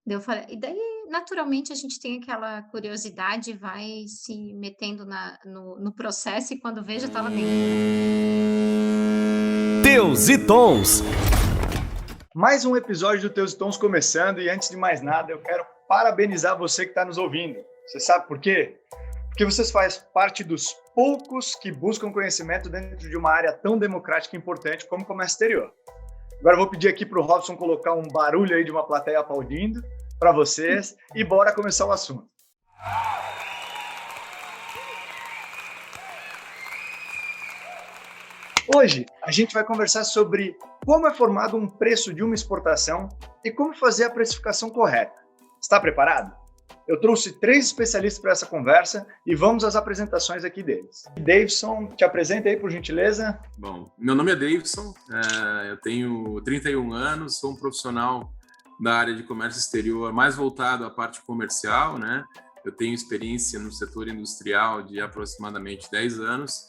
Daí eu falei e daí, naturalmente, a gente tem aquela curiosidade e vai se metendo no processo e quando vê já tá lá dentro, né. Teus e Tons. Mais um episódio do Teus e Tons começando e antes de mais nada eu quero parabenizar você que está nos ouvindo. Você sabe por quê? Porque vocês fazem parte dos poucos que buscam conhecimento dentro de uma área tão democrática e importante como o comércio exterior. Agora eu vou pedir aqui para o Robson colocar um barulho aí de uma plateia aplaudindo para vocês e bora começar o assunto. Hoje a gente vai conversar sobre como é formado um preço de uma exportação e como fazer a precificação correta. Está preparado? Eu trouxe 3 especialistas para essa conversa e vamos às apresentações aqui deles. Davidson, te apresenta aí, por gentileza. Bom, meu nome é Davidson, eu tenho 31 anos, sou um profissional da área de comércio exterior mais voltado à parte comercial, né? Eu tenho experiência no setor industrial de aproximadamente 10 anos,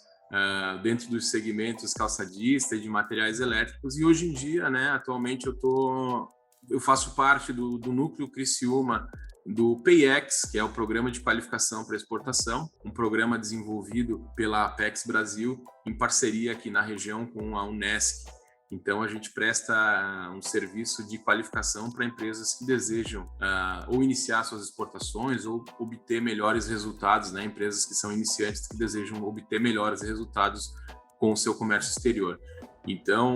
dentro dos segmentos calçadista e de materiais elétricos, e hoje em dia, né, atualmente eu faço parte do núcleo Criciúma do PAYEX, que é o Programa de Qualificação para Exportação, um programa desenvolvido pela Apex Brasil em parceria aqui na região com a Unesc. Então, a gente presta um serviço de qualificação para empresas que desejam ou iniciar suas exportações ou obter melhores resultados, né? Empresas que são iniciantes que desejam obter melhores resultados com o seu comércio exterior. Então,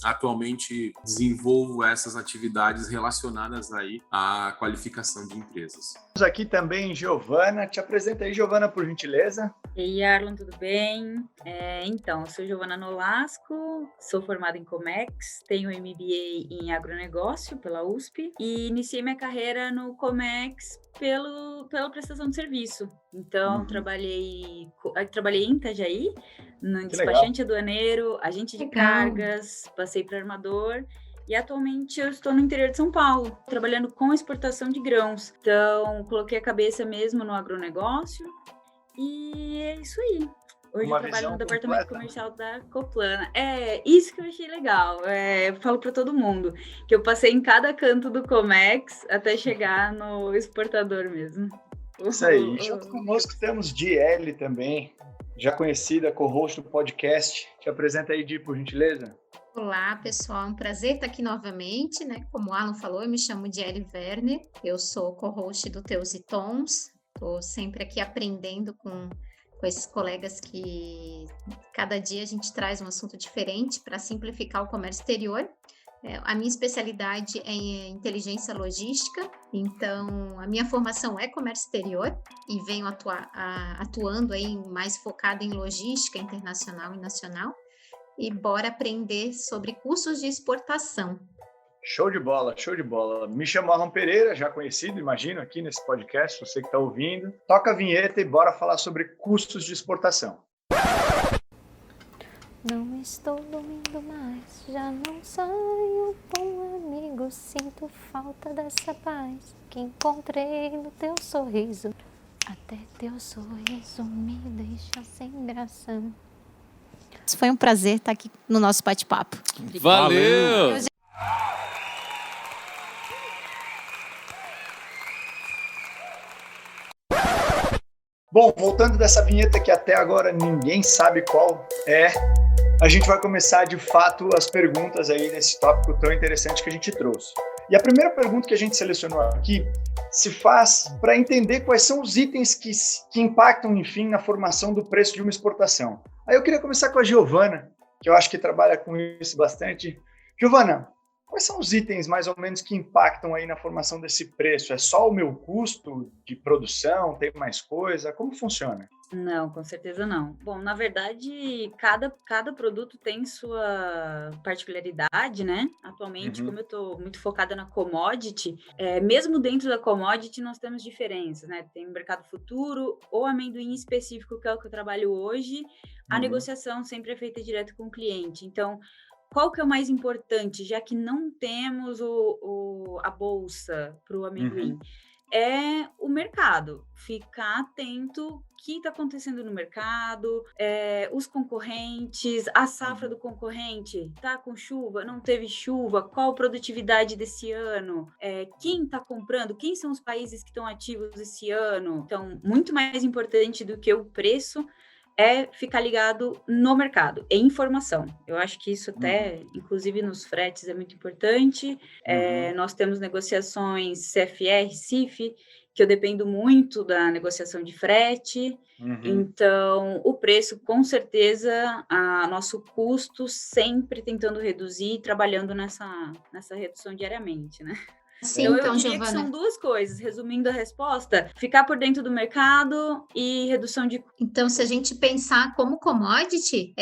atualmente desenvolvo essas atividades relacionadas aí à qualificação de empresas. Temos aqui também Giovana. Te apresenta aí, Giovana, por gentileza. E aí, Arlon, tudo bem? Então, eu sou Giovana Nolasco, sou formada em Comex, tenho MBA em agronegócio pela USP e iniciei minha carreira no Comex pela prestação de serviço. Então, trabalhei em Itajaí, no despachante aduaneiro, agente de Legal. cargas, passei para armador. E atualmente eu estou no interior de São Paulo, trabalhando com exportação de grãos. Então, coloquei a cabeça mesmo no agronegócio e é isso aí. Hoje Uma eu trabalho visão no departamento completa. comercial da Coplana. É isso que eu achei legal. Eu falo para todo mundo que eu passei em cada canto do Comex até chegar no exportador mesmo. Isso aí. Junto conosco temos Diele também, já conhecida, co-host do podcast. Te apresenta aí, Di, por gentileza. Olá, pessoal, é um prazer estar aqui novamente, né? Como o Alan falou, eu me chamo Diele Werner, eu sou co-host do Teus e Tons, estou sempre aqui aprendendo com esses colegas que cada dia a gente traz um assunto diferente para simplificar o comércio exterior. A minha especialidade é em inteligência logística, então a minha formação é comércio exterior e venho atuando aí mais focada em logística internacional e nacional. E bora aprender sobre custos de exportação. Show de bola, show de bola. Me chamo Alan Pereira, já conhecido, imagino, aqui nesse podcast, você que está ouvindo. Toca a vinheta e bora falar sobre custos de exportação. Não estou dormindo mais, já não saio, bom amigo, sinto falta dessa paz que encontrei no teu sorriso. Até teu sorriso me deixa sem graça. Foi um prazer estar aqui no nosso bate-papo. Valeu! Bom, voltando dessa vinheta que até agora ninguém sabe qual é, a gente vai começar de fato as perguntas aí nesse tópico tão interessante que a gente trouxe. E a primeira pergunta que a gente selecionou aqui se faz para entender quais são os itens que impactam, enfim, na formação do preço de uma exportação. Aí eu queria começar com a Giovana, que eu acho que trabalha com isso bastante. Giovana, quais são os itens mais ou menos que impactam aí na formação desse preço? É só o meu custo de produção? Tem mais coisa? Como funciona? Não, com certeza não. Bom, na verdade, cada produto tem sua particularidade, né? Atualmente, como eu estou muito focada na commodity, mesmo dentro da commodity nós temos diferenças, né? Tem o mercado futuro, ou amendoim específico, que é o que eu trabalho hoje, a negociação sempre é feita direto com o cliente. Então, qual que é o mais importante, já que não temos a bolsa para o amendoim? é o mercado. Ficar atento o que está acontecendo no mercado, os concorrentes, a safra do concorrente, tá com chuva, não teve chuva, qual a produtividade desse ano, quem está comprando, quem são os países que estão ativos esse ano. Então, muito mais importante do que o preço é ficar ligado no mercado, é informação. Eu acho que isso até, inclusive nos fretes, é muito importante. Nós temos negociações CFR, CIF, que eu dependo muito da negociação de frete. Então, o preço, com certeza, nosso custo sempre tentando reduzir, trabalhando nessa redução diariamente, né? Sim, então, eu diria Giovana, que são duas coisas, resumindo a resposta, ficar por dentro do mercado e redução de... Então, se a gente pensar como commodity,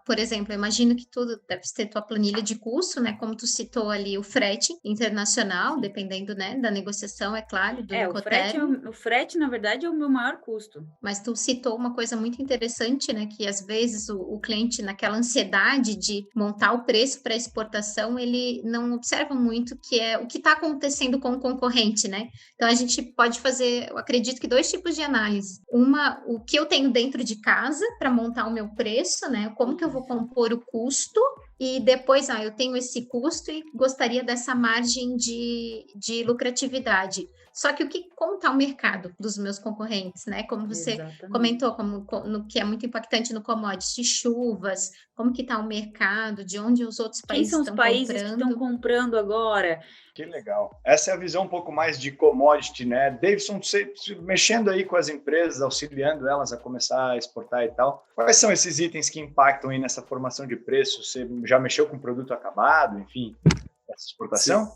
por exemplo, eu imagino que tudo deve ter tua planilha de custo, né? Como tu citou ali o frete internacional, dependendo, né, da negociação, é claro, do Incoterm. O frete, na verdade, é o meu maior custo. Mas tu citou uma coisa muito interessante, né? Que às vezes o cliente, naquela ansiedade de montar o preço para exportação, ele não observa muito que é o que está acontecendo com o concorrente, né? Então, a gente pode fazer, eu acredito que 2 tipos de análise. Uma, o que eu tenho dentro de casa para montar o meu preço, né? Como que eu vou compor o custo e depois, eu tenho esse custo e gostaria dessa margem de lucratividade. Só que como está o mercado dos meus concorrentes, né? Como você comentou, no que é muito impactante no commodity, chuvas, como que está o mercado, de onde os outros países estão comprando. Quem são os países que estão comprando agora? Que legal. Essa é a visão um pouco mais de commodity, né? Davidson, você mexendo aí com as empresas, auxiliando elas a começar a exportar e tal, quais são esses itens que impactam aí nessa formação de preço? Você já mexeu com produto acabado, enfim, essa exportação?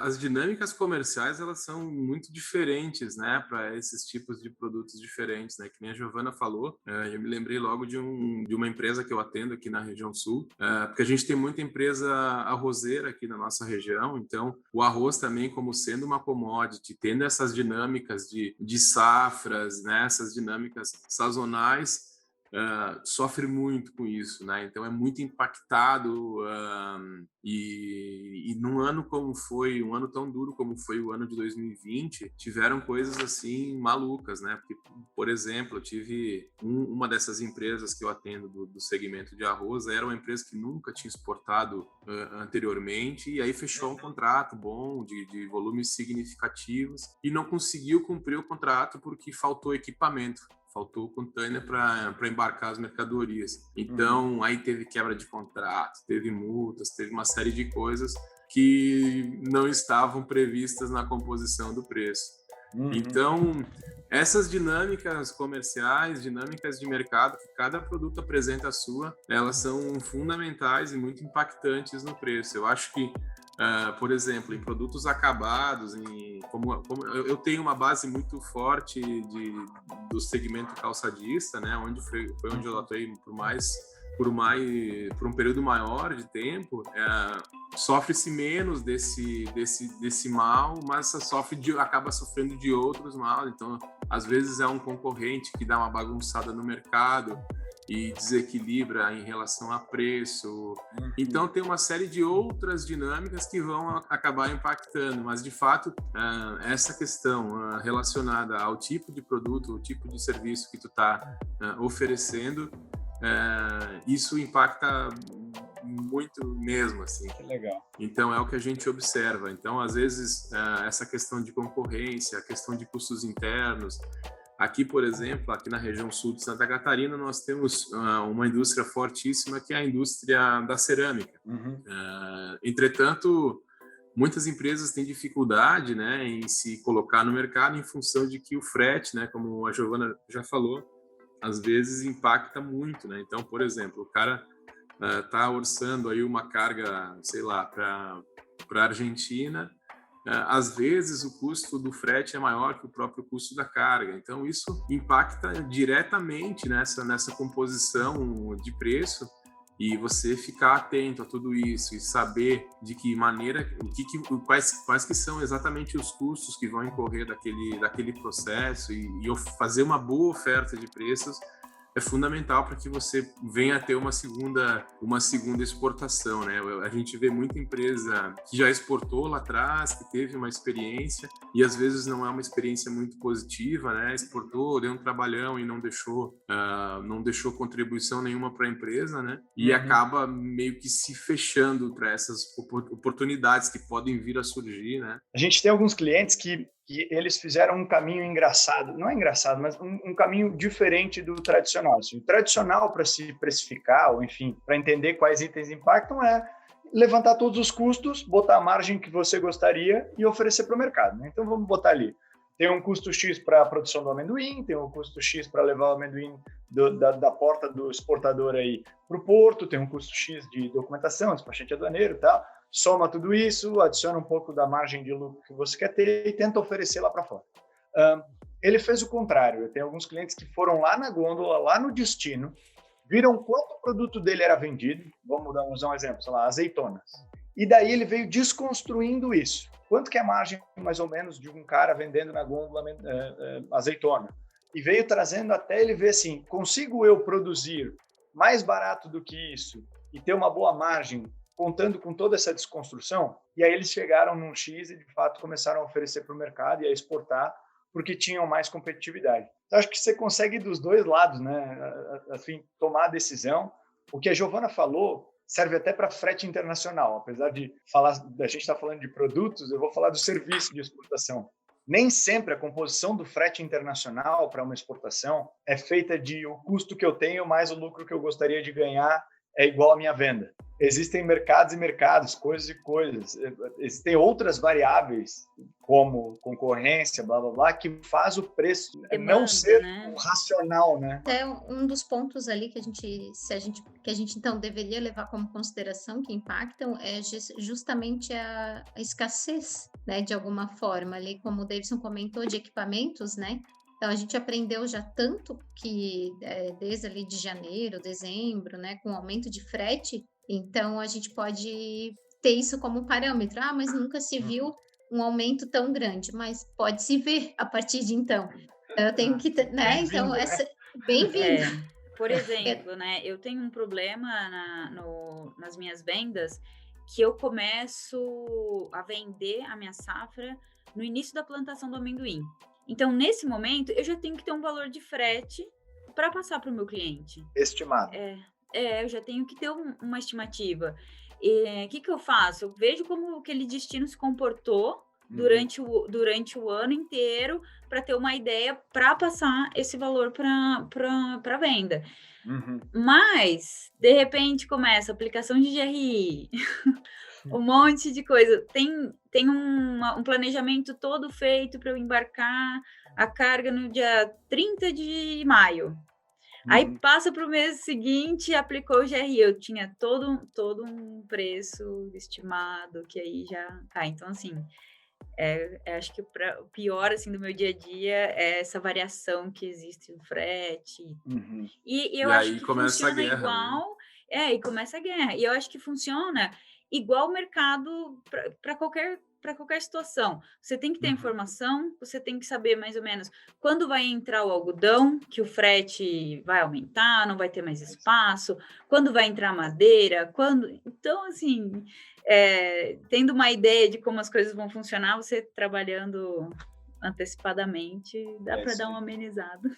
As dinâmicas comerciais, elas são muito diferentes, né, para esses tipos de produtos diferentes, né, que nem a Giovana falou. Eu me lembrei logo de uma empresa que eu atendo aqui na região sul, porque a gente tem muita empresa arrozeira aqui na nossa região, então o arroz também, como sendo uma commodity, tendo essas dinâmicas de safras, né, essas dinâmicas sazonais, sofre muito com isso, né? Então é muito impactado e num ano como foi, um ano tão duro como foi o ano de 2020, tiveram coisas assim malucas, né? Porque, por exemplo, eu tive uma dessas empresas que eu atendo do segmento de arroz, era uma empresa que nunca tinha exportado anteriormente e aí fechou um contrato bom de volumes significativos e não conseguiu cumprir o contrato porque faltou equipamento. Faltou container para embarcar as mercadorias. Então, aí teve quebra de contrato, teve multas, teve uma série de coisas que não estavam previstas na composição do preço. Então, essas dinâmicas comerciais, dinâmicas de mercado, que cada produto apresenta a sua, elas são fundamentais e muito impactantes no preço. Eu acho que, por exemplo, em produtos acabados, como eu tenho uma base muito forte do segmento calçadista, né, foi onde eu atuei por um período maior de tempo, sofre-se menos desse mal, mas acaba sofrendo de outros mal. Então, às vezes é um concorrente que dá uma bagunçada no mercado e desequilibra em relação a preço. Então, tem uma série de outras dinâmicas que vão acabar impactando, mas, de fato, essa questão relacionada ao tipo de produto, ao tipo de serviço que tu está oferecendo, isso impacta muito mesmo, assim. Que legal. Então, é o que a gente observa. Então, às vezes, essa questão de concorrência, a questão de custos internos. Aqui, por exemplo, aqui na região sul de Santa Catarina, nós temos uma indústria fortíssima, que é a indústria da cerâmica. Entretanto, muitas empresas têm dificuldade, né, em se colocar no mercado em função de que o frete, né, como a Giovana já falou, às vezes impacta muito, né? Então, por exemplo, o cara está orçando aí uma carga, sei lá, para a Argentina, às vezes o custo do frete é maior que o próprio custo da carga. Então, isso impacta diretamente nessa composição de preço, e você ficar atento a tudo isso e saber de que maneira, quais que são exatamente os custos que vão incorrer daquele processo e fazer uma boa oferta de preços é fundamental para que você venha a ter uma segunda exportação, né? A gente vê muita empresa que já exportou lá atrás, que teve uma experiência e às vezes não é uma experiência muito positiva, né? Exportou, deu um trabalhão e não deixou contribuição nenhuma para a empresa, né? E acaba meio que se fechando para essas oportunidades que podem vir a surgir, né? A gente tem alguns clientes que eles fizeram um caminho engraçado, não é engraçado, mas um caminho diferente do tradicional. Assim, o tradicional para se precificar, ou enfim, para entender quais itens impactam, é levantar todos os custos, botar a margem que você gostaria e oferecer para o mercado, né? Então vamos botar ali. Tem um custo X para a produção do amendoim, tem um custo X para levar o amendoim da porta do exportador aí para o porto, tem um custo X de documentação, despachante aduaneiro e tal. Soma tudo isso, adiciona um pouco da margem de lucro que você quer ter e tenta oferecer lá para fora. Ele fez o contrário. Eu tenho alguns clientes que foram lá na gôndola, lá no destino, viram quanto o produto dele era vendido. Vamos usar um exemplo, sei lá, azeitonas. E daí ele veio desconstruindo isso. Quanto que é a margem, mais ou menos, de um cara vendendo na gôndola azeitona? E veio trazendo até ele ver assim, consigo eu produzir mais barato do que isso e ter uma boa margem contando com toda essa desconstrução? E aí eles chegaram num X e, de fato, começaram a oferecer para o mercado e a exportar porque tinham mais competitividade. Então, acho que você consegue ir dos dois lados, né? Assim, tomar a decisão. O que a Giovana falou serve até para frete internacional. Apesar de a gente estar falando de produtos, eu vou falar do serviço de exportação. Nem sempre a composição do frete internacional para uma exportação é feita de o custo que eu tenho mais o lucro que eu gostaria de ganhar é igual à minha venda. Existem mercados e mercados, coisas e coisas. Existem outras variáveis, como concorrência, blá, blá, blá, que faz o preço Demanda, não ser né? racional, né? É um dos pontos ali que a gente então deveria levar como consideração que impactam é justamente a escassez, né, de alguma forma ali, como o Davidson comentou, de equipamentos, né? Então, a gente aprendeu já tanto que desde ali de janeiro, dezembro, né, com o aumento de frete, então a gente pode ter isso como parâmetro. Ah, mas nunca se viu um aumento tão grande, mas pode se ver a partir de então. Eu tenho que, né, então, bem-vindo. Por exemplo, né, eu tenho um problema nas minhas vendas que eu começo a vender a minha safra no início da plantação do amendoim. Então, nesse momento, eu já tenho que ter um valor de frete para passar para o meu cliente. Estimado. Eu já tenho que ter uma estimativa. O que eu faço? Eu vejo como aquele destino se comportou durante o ano inteiro para ter uma ideia para passar esse valor para venda. Mas, de repente, começa a aplicação de GRI, um monte de coisa. Tem um planejamento todo feito para eu embarcar a carga no dia 30 de maio. Aí passa para o mês seguinte, aplicou o GRI. Eu tinha todo um preço estimado, que aí já cai. Então, assim, acho que o pior assim, do meu dia a dia é essa variação que existe no frete. E eu acho que funciona igual. Né? E começa a guerra. E eu acho que funciona igual o mercado para qualquer situação. Você tem que ter informação, você tem que saber mais ou menos quando vai entrar o algodão, que o frete vai aumentar, não vai ter mais espaço, quando vai entrar madeira, Então, assim, tendo uma ideia de como as coisas vão funcionar, você trabalhando antecipadamente, dá para dar uma amenizada.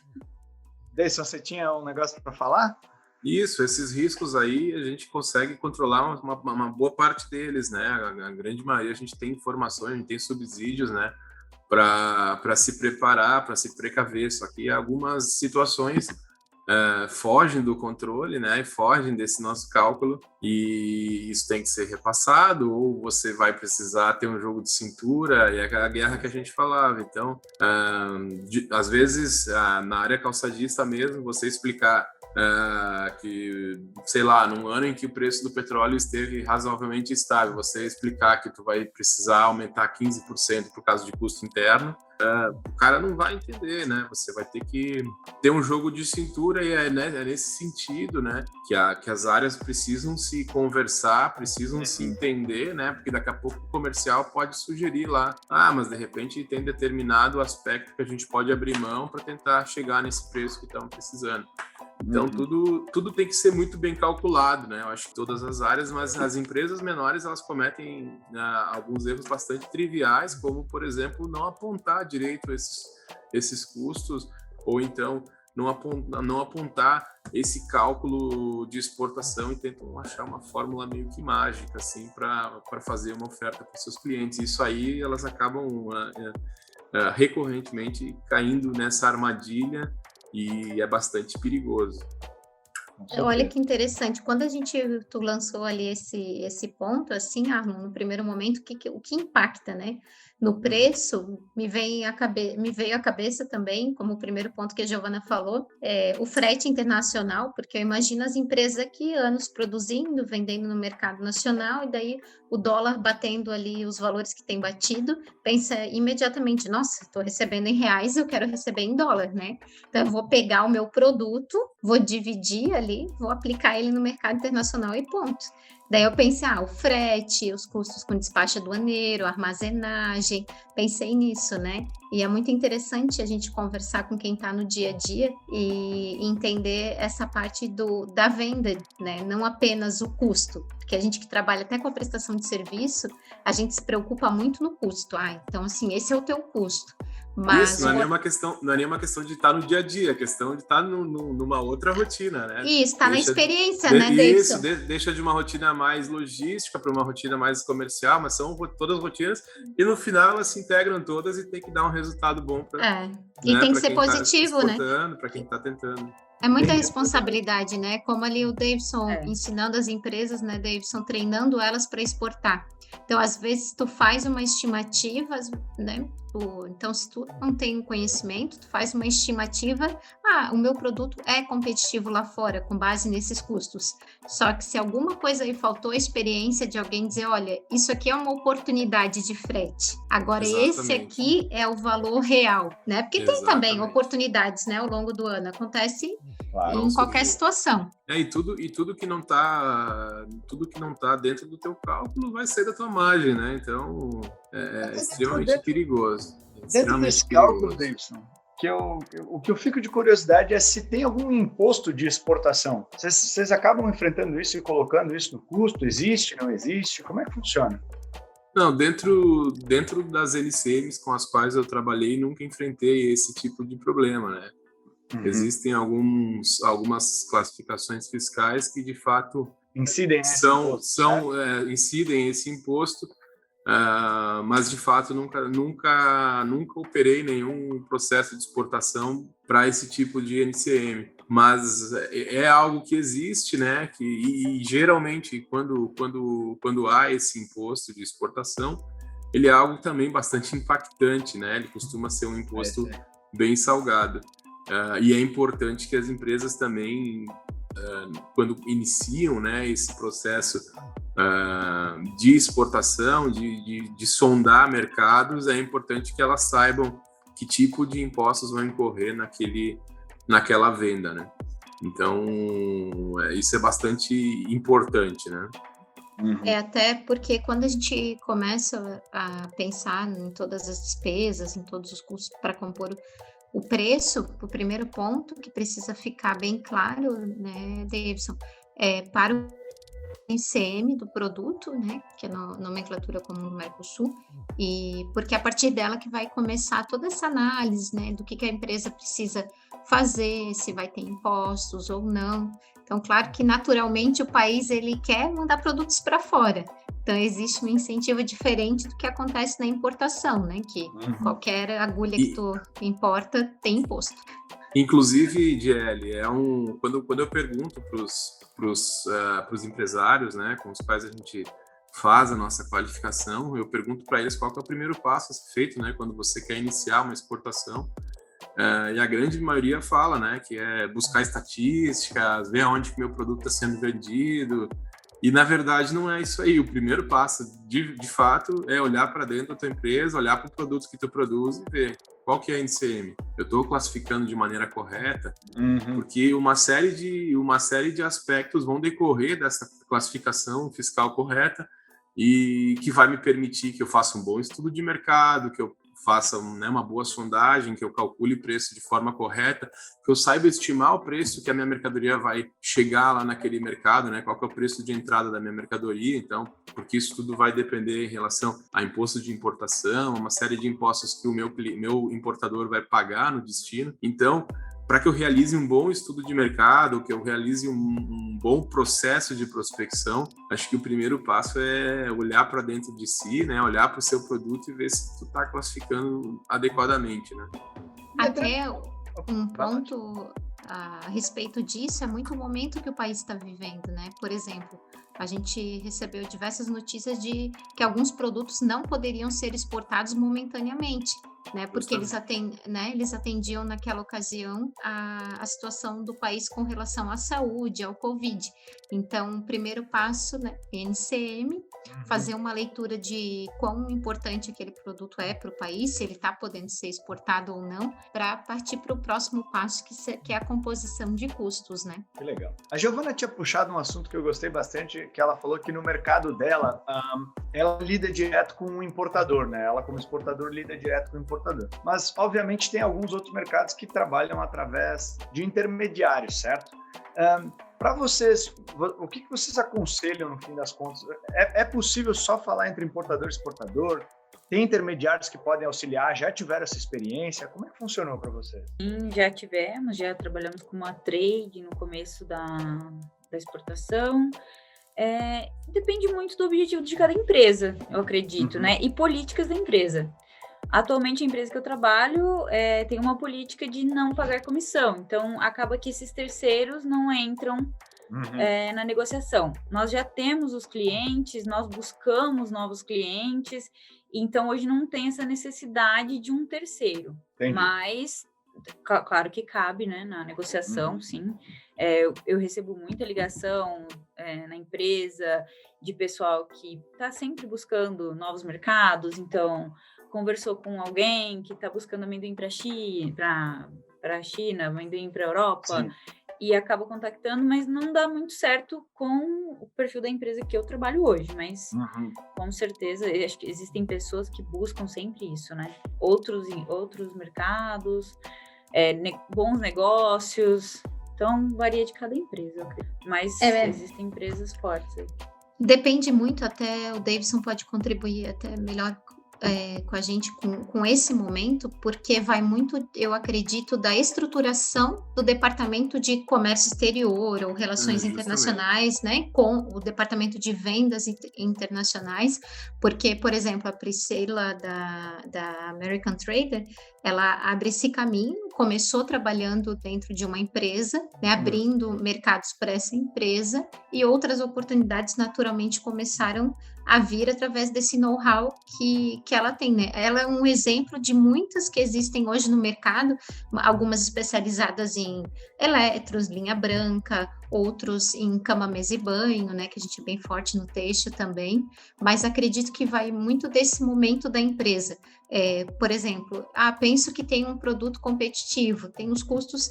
Deison, você tinha um negócio para falar? Isso, esses riscos aí a gente consegue controlar uma boa parte deles, né? A grande maioria a gente tem informações, a gente tem subsídios, né? Para se preparar, para se precaver. Só que algumas situações fogem do controle, né? E fogem desse nosso cálculo e isso tem que ser repassado ou você vai precisar ter um jogo de cintura e é a guerra que a gente falava. Então, às vezes, na área calçadista mesmo, você explicar que, sei lá, num ano em que o preço do petróleo esteve razoavelmente estável, você explicar que tu vai precisar aumentar 15% por causa de custo interno, o cara não vai entender, né? Você vai ter que ter um jogo de cintura e é nesse sentido, né? Que as áreas precisam se conversar, precisam se entender, né? Porque daqui a pouco o comercial pode sugerir lá, mas de repente tem determinado aspecto que a gente pode abrir mão para tentar chegar nesse preço que estamos precisando. Então, tudo tem que ser muito bem calculado, né? Eu acho que todas as áreas, mas as empresas menores, elas cometem alguns erros bastante triviais, como, por exemplo, não apontar direito esses custos, ou então não apontar esse cálculo de exportação e tentam achar uma fórmula meio que mágica, assim, para fazer uma oferta para os seus clientes. Isso aí, elas acabam recorrentemente caindo nessa armadilha, e é bastante perigoso. Olha que interessante. Quando tu lançou ali esse ponto, assim, Arnon, no primeiro momento, o que impacta, né? No preço, me veio à cabeça também, como o primeiro ponto que a Giovana falou, o frete internacional, porque eu imagino as empresas aqui, anos produzindo, vendendo no mercado nacional, e daí o dólar batendo ali os valores que tem batido, pensa imediatamente, nossa, estou recebendo em reais, eu quero receber em dólar, né? Então, eu vou pegar o meu produto, vou dividir ali, vou aplicar ele no mercado internacional e ponto. Daí eu pensei, o frete, os custos com despacho aduaneiro, armazenagem, pensei nisso, né? E é muito interessante a gente conversar com quem está no dia a dia e entender essa parte da venda, né? Não apenas o custo, porque a gente que trabalha até com a prestação de serviço, a gente se preocupa muito no custo. Então, assim, esse é o teu custo. Mas isso, não é nenhuma questão de estar no dia a dia, é questão de estar numa outra rotina, né? Isso, está na experiência, né, Davidson? Isso, deixa de uma rotina mais logística para uma rotina mais comercial, mas são todas rotinas, e no final elas se integram todas e tem que dar um resultado bom para e tem que ser positivo, né? Para quem está tentando. É muita responsabilidade, né? Como ali o Davidson ensinando as empresas, né, Davidson, treinando elas para exportar. Então, às vezes, tu faz uma estimativa, né? Então, se tu não tem conhecimento, tu faz uma estimativa, o meu produto é competitivo lá fora, com base nesses custos. Só que se alguma coisa aí faltou a experiência de alguém dizer, olha, isso aqui é uma oportunidade de frete. Agora, esse aqui é o valor real, né? Porque tem também oportunidades, né, ao longo do ano. Acontece em qualquer situação. E tudo que não tá dentro do teu cálculo vai sair da tua margem, né? Então é extremamente perigoso. Dentro desse cálculo, Davidson, o que eu fico de curiosidade é se tem algum imposto de exportação. Vocês acabam enfrentando isso e colocando isso no custo? Existe, não existe? Como é que funciona? Não, dentro das NCMs com as quais eu trabalhei, nunca enfrentei esse tipo de problema, né? Existem algumas classificações fiscais que, de fato, incidem esse imposto, mas, de fato, nunca operei nenhum processo de exportação para esse tipo de NCM. Mas é algo que existe, né? E geralmente, quando há esse imposto de exportação, ele é algo também bastante impactante, né? Ele costuma ser um imposto bem salgado. E é importante que as empresas também, quando iniciam, né, esse processo de exportação, de sondar mercados, é importante que elas saibam que tipo de impostos vão incorrer naquela venda, né? Então, isso é bastante importante, né? Até porque quando a gente começa a pensar em todas as despesas, em todos os custos para compor o preço, o primeiro ponto que precisa ficar bem claro, né, Davidson, para o NCM do produto, né, que é a nomenclatura comum do Mercosul, e porque é a partir dela que vai começar toda essa análise, né, do que a empresa precisa fazer, se vai ter impostos ou não. Então, claro que naturalmente o país ele quer mandar produtos para fora. Então, existe um incentivo diferente do que acontece na importação, né? Que qualquer agulha que tu importa tem imposto. Inclusive, DL, quando eu pergunto para os empresários, né, com os quais a gente faz a nossa qualificação, eu pergunto para eles qual que é o primeiro passo a ser feito, né, quando você quer iniciar uma exportação. E a grande maioria fala, né, que é buscar estatísticas, ver aonde que meu produto está sendo vendido. E, na verdade, não é isso aí. O primeiro passo, de fato, é olhar para dentro da tua empresa, olhar para o produto que tu produz e ver qual que é a NCM. Eu estou classificando de maneira correta, porque uma série de aspectos vão decorrer dessa classificação fiscal correta e que vai me permitir que eu faça um bom estudo de mercado, que eu faça, né, uma boa sondagem, que eu calcule o preço de forma correta, que eu saiba estimar o preço que a minha mercadoria vai chegar lá naquele mercado, né? Qual que é o preço de entrada da minha mercadoria, então, porque isso tudo vai depender em relação a imposto de importação, uma série de impostos que o meu importador vai pagar no destino. Então, para que eu realize um bom estudo de mercado, que eu realize um bom processo de prospecção, acho que o primeiro passo é olhar para dentro de si, né? Olhar para o seu produto e ver se tu está classificando adequadamente, né? Até um ponto a respeito disso é muito o momento que o país está vivendo, né? Por exemplo, a gente recebeu diversas notícias de que alguns produtos não poderiam ser exportados momentaneamente, né? Porque eles atendiam naquela ocasião a situação do país com relação à saúde, ao Covid. Então, o primeiro passo, né, NCM, fazer uma leitura de quão importante aquele produto é para o país, se ele está podendo ser exportado ou não, para partir para o próximo passo, que é a composição de custos, né? Que legal. A Giovana tinha puxado um assunto que eu gostei bastante, que ela falou que no mercado dela, ela lida direto com o importador, né? Ela, como exportador, lida direto com o importador. Mas, obviamente, tem alguns outros mercados que trabalham através de intermediários, certo? Para vocês, o que vocês aconselham no fim das contas? É possível só falar entre importador e exportador? Tem intermediários que podem auxiliar? Já tiveram essa experiência? Como é que funcionou para vocês? Sim, já trabalhamos com uma trade no começo da exportação. Depende muito do objetivo de cada empresa, eu acredito, né? E políticas da empresa. Atualmente, a empresa que eu trabalho tem uma política de não pagar comissão. Então, acaba que esses terceiros não entram na negociação. Nós já temos os clientes, nós buscamos novos clientes. Então, hoje não tem essa necessidade de um terceiro. Entendi. Mas, claro que cabe, né, na negociação, sim. Eu recebo muita ligação na empresa de pessoal que está sempre buscando novos mercados. Então, conversou com alguém que está buscando amendoim para a China, amendoim para a Europa, sim, e acaba contactando, mas não dá muito certo com o perfil da empresa que eu trabalho hoje, mas com certeza, eu acho que existem pessoas que buscam sempre isso, né? Outros mercados, bons negócios, então varia de cada empresa, eu acredito. Mas existem empresas fortes aí. Depende muito, até o Davidson pode contribuir até melhor com a gente com esse momento, porque vai muito, eu acredito, da estruturação do Departamento de Comércio Exterior ou Relações Internacionais, né, com o Departamento de Vendas Internacionais, porque, por exemplo, a Priscila da American Trader, ela abre esse caminho, começou trabalhando dentro de uma empresa, né, abrindo mercados para essa empresa, e outras oportunidades naturalmente começaram a vir através desse know-how que ela tem, né? Ela é um exemplo de muitas que existem hoje no mercado, algumas especializadas em eletros, linha branca, outros em cama, mesa e banho, né? Que a gente é bem forte no têxtil também, mas acredito que vai muito desse momento da empresa. Por exemplo, penso que tem um produto competitivo, tem os custos,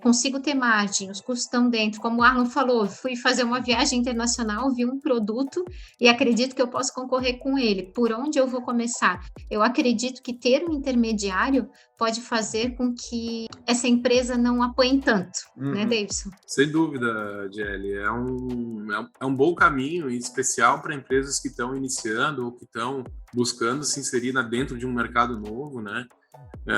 consigo ter margem, os custos estão dentro, como o Arlon falou, fui fazer uma viagem internacional, vi um produto e acredito que eu posso concorrer com ele, por onde eu vou começar? Eu acredito que ter um intermediário pode fazer com que essa empresa não apanhe tanto, né, Davidson? Sem dúvida, Jelly, é um bom caminho, em especial para empresas que estão iniciando ou que estão buscando se inserir dentro de um mercado novo, né?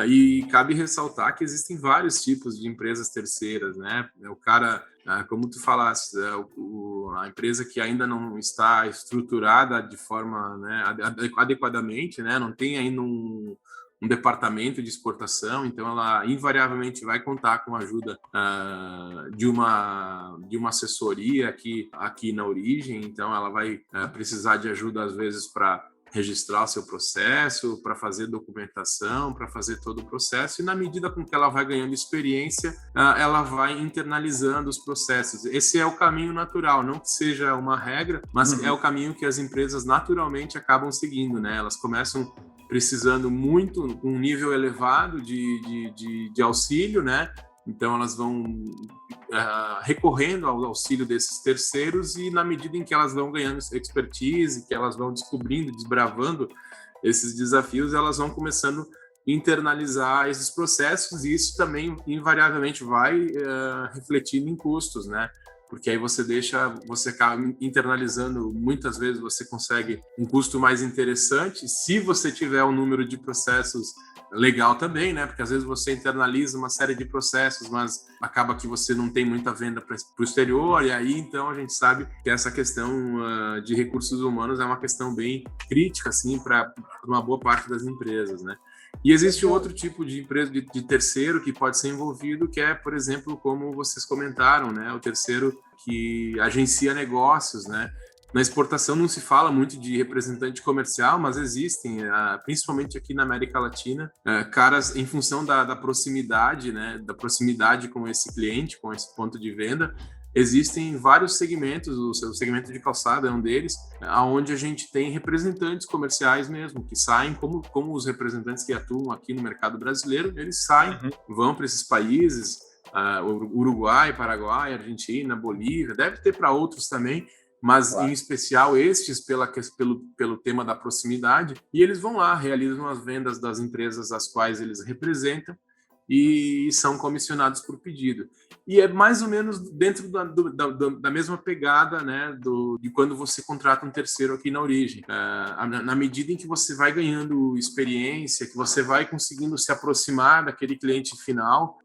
E cabe ressaltar que existem vários tipos de empresas terceiras, né? O cara, como tu falaste, a empresa que ainda não está estruturada de forma, né, adequadamente, né? Não tem ainda um departamento de exportação, então ela invariavelmente vai contar com a ajuda de uma assessoria aqui na origem, então ela vai precisar de ajuda às vezes para registrar o seu processo, para fazer documentação, para fazer todo o processo, e na medida com que ela vai ganhando experiência, ela vai internalizando os processos. Esse é o caminho natural, não que seja uma regra, mas é o caminho que as empresas naturalmente acabam seguindo, né? Elas começam precisando muito, um nível elevado de auxílio, né? Então, elas vão recorrendo ao auxílio desses terceiros e, na medida em que elas vão ganhando expertise, que elas vão descobrindo, desbravando esses desafios, elas vão começando a internalizar esses processos, e isso também invariavelmente vai refletir em custos, né? Porque aí você acaba internalizando, muitas vezes você consegue um custo mais interessante, se você tiver um número de processos legal também, né? Porque às vezes você internaliza uma série de processos, mas acaba que você não tem muita venda para o exterior, e aí então a gente sabe que essa questão de recursos humanos é uma questão bem crítica, assim, para uma boa parte das empresas, né? E existe outro tipo de empresa, de terceiro, que pode ser envolvido, que é, por exemplo, como vocês comentaram, né? O terceiro que agencia negócios, né? Na exportação não se fala muito de representante comercial, mas existem, principalmente aqui na América Latina, caras, em função da proximidade, né? Da proximidade com esse cliente, com esse ponto de venda, existem vários segmentos, o segmento de calçado é um deles, onde a gente tem representantes comerciais mesmo, que saem, como os representantes que atuam aqui no mercado brasileiro, eles saem, vão para esses países, Uruguai, Paraguai, Argentina, Bolívia, deve ter para outros também, mas claro, em especial estes pelo tema da proximidade, e eles vão lá, realizam as vendas das empresas as quais eles representam, e são comissionados por pedido. E é mais ou menos dentro da mesma pegada, né, de quando você contrata um terceiro aqui na origem. Na medida em que você vai ganhando experiência, que você vai conseguindo se aproximar daquele cliente final,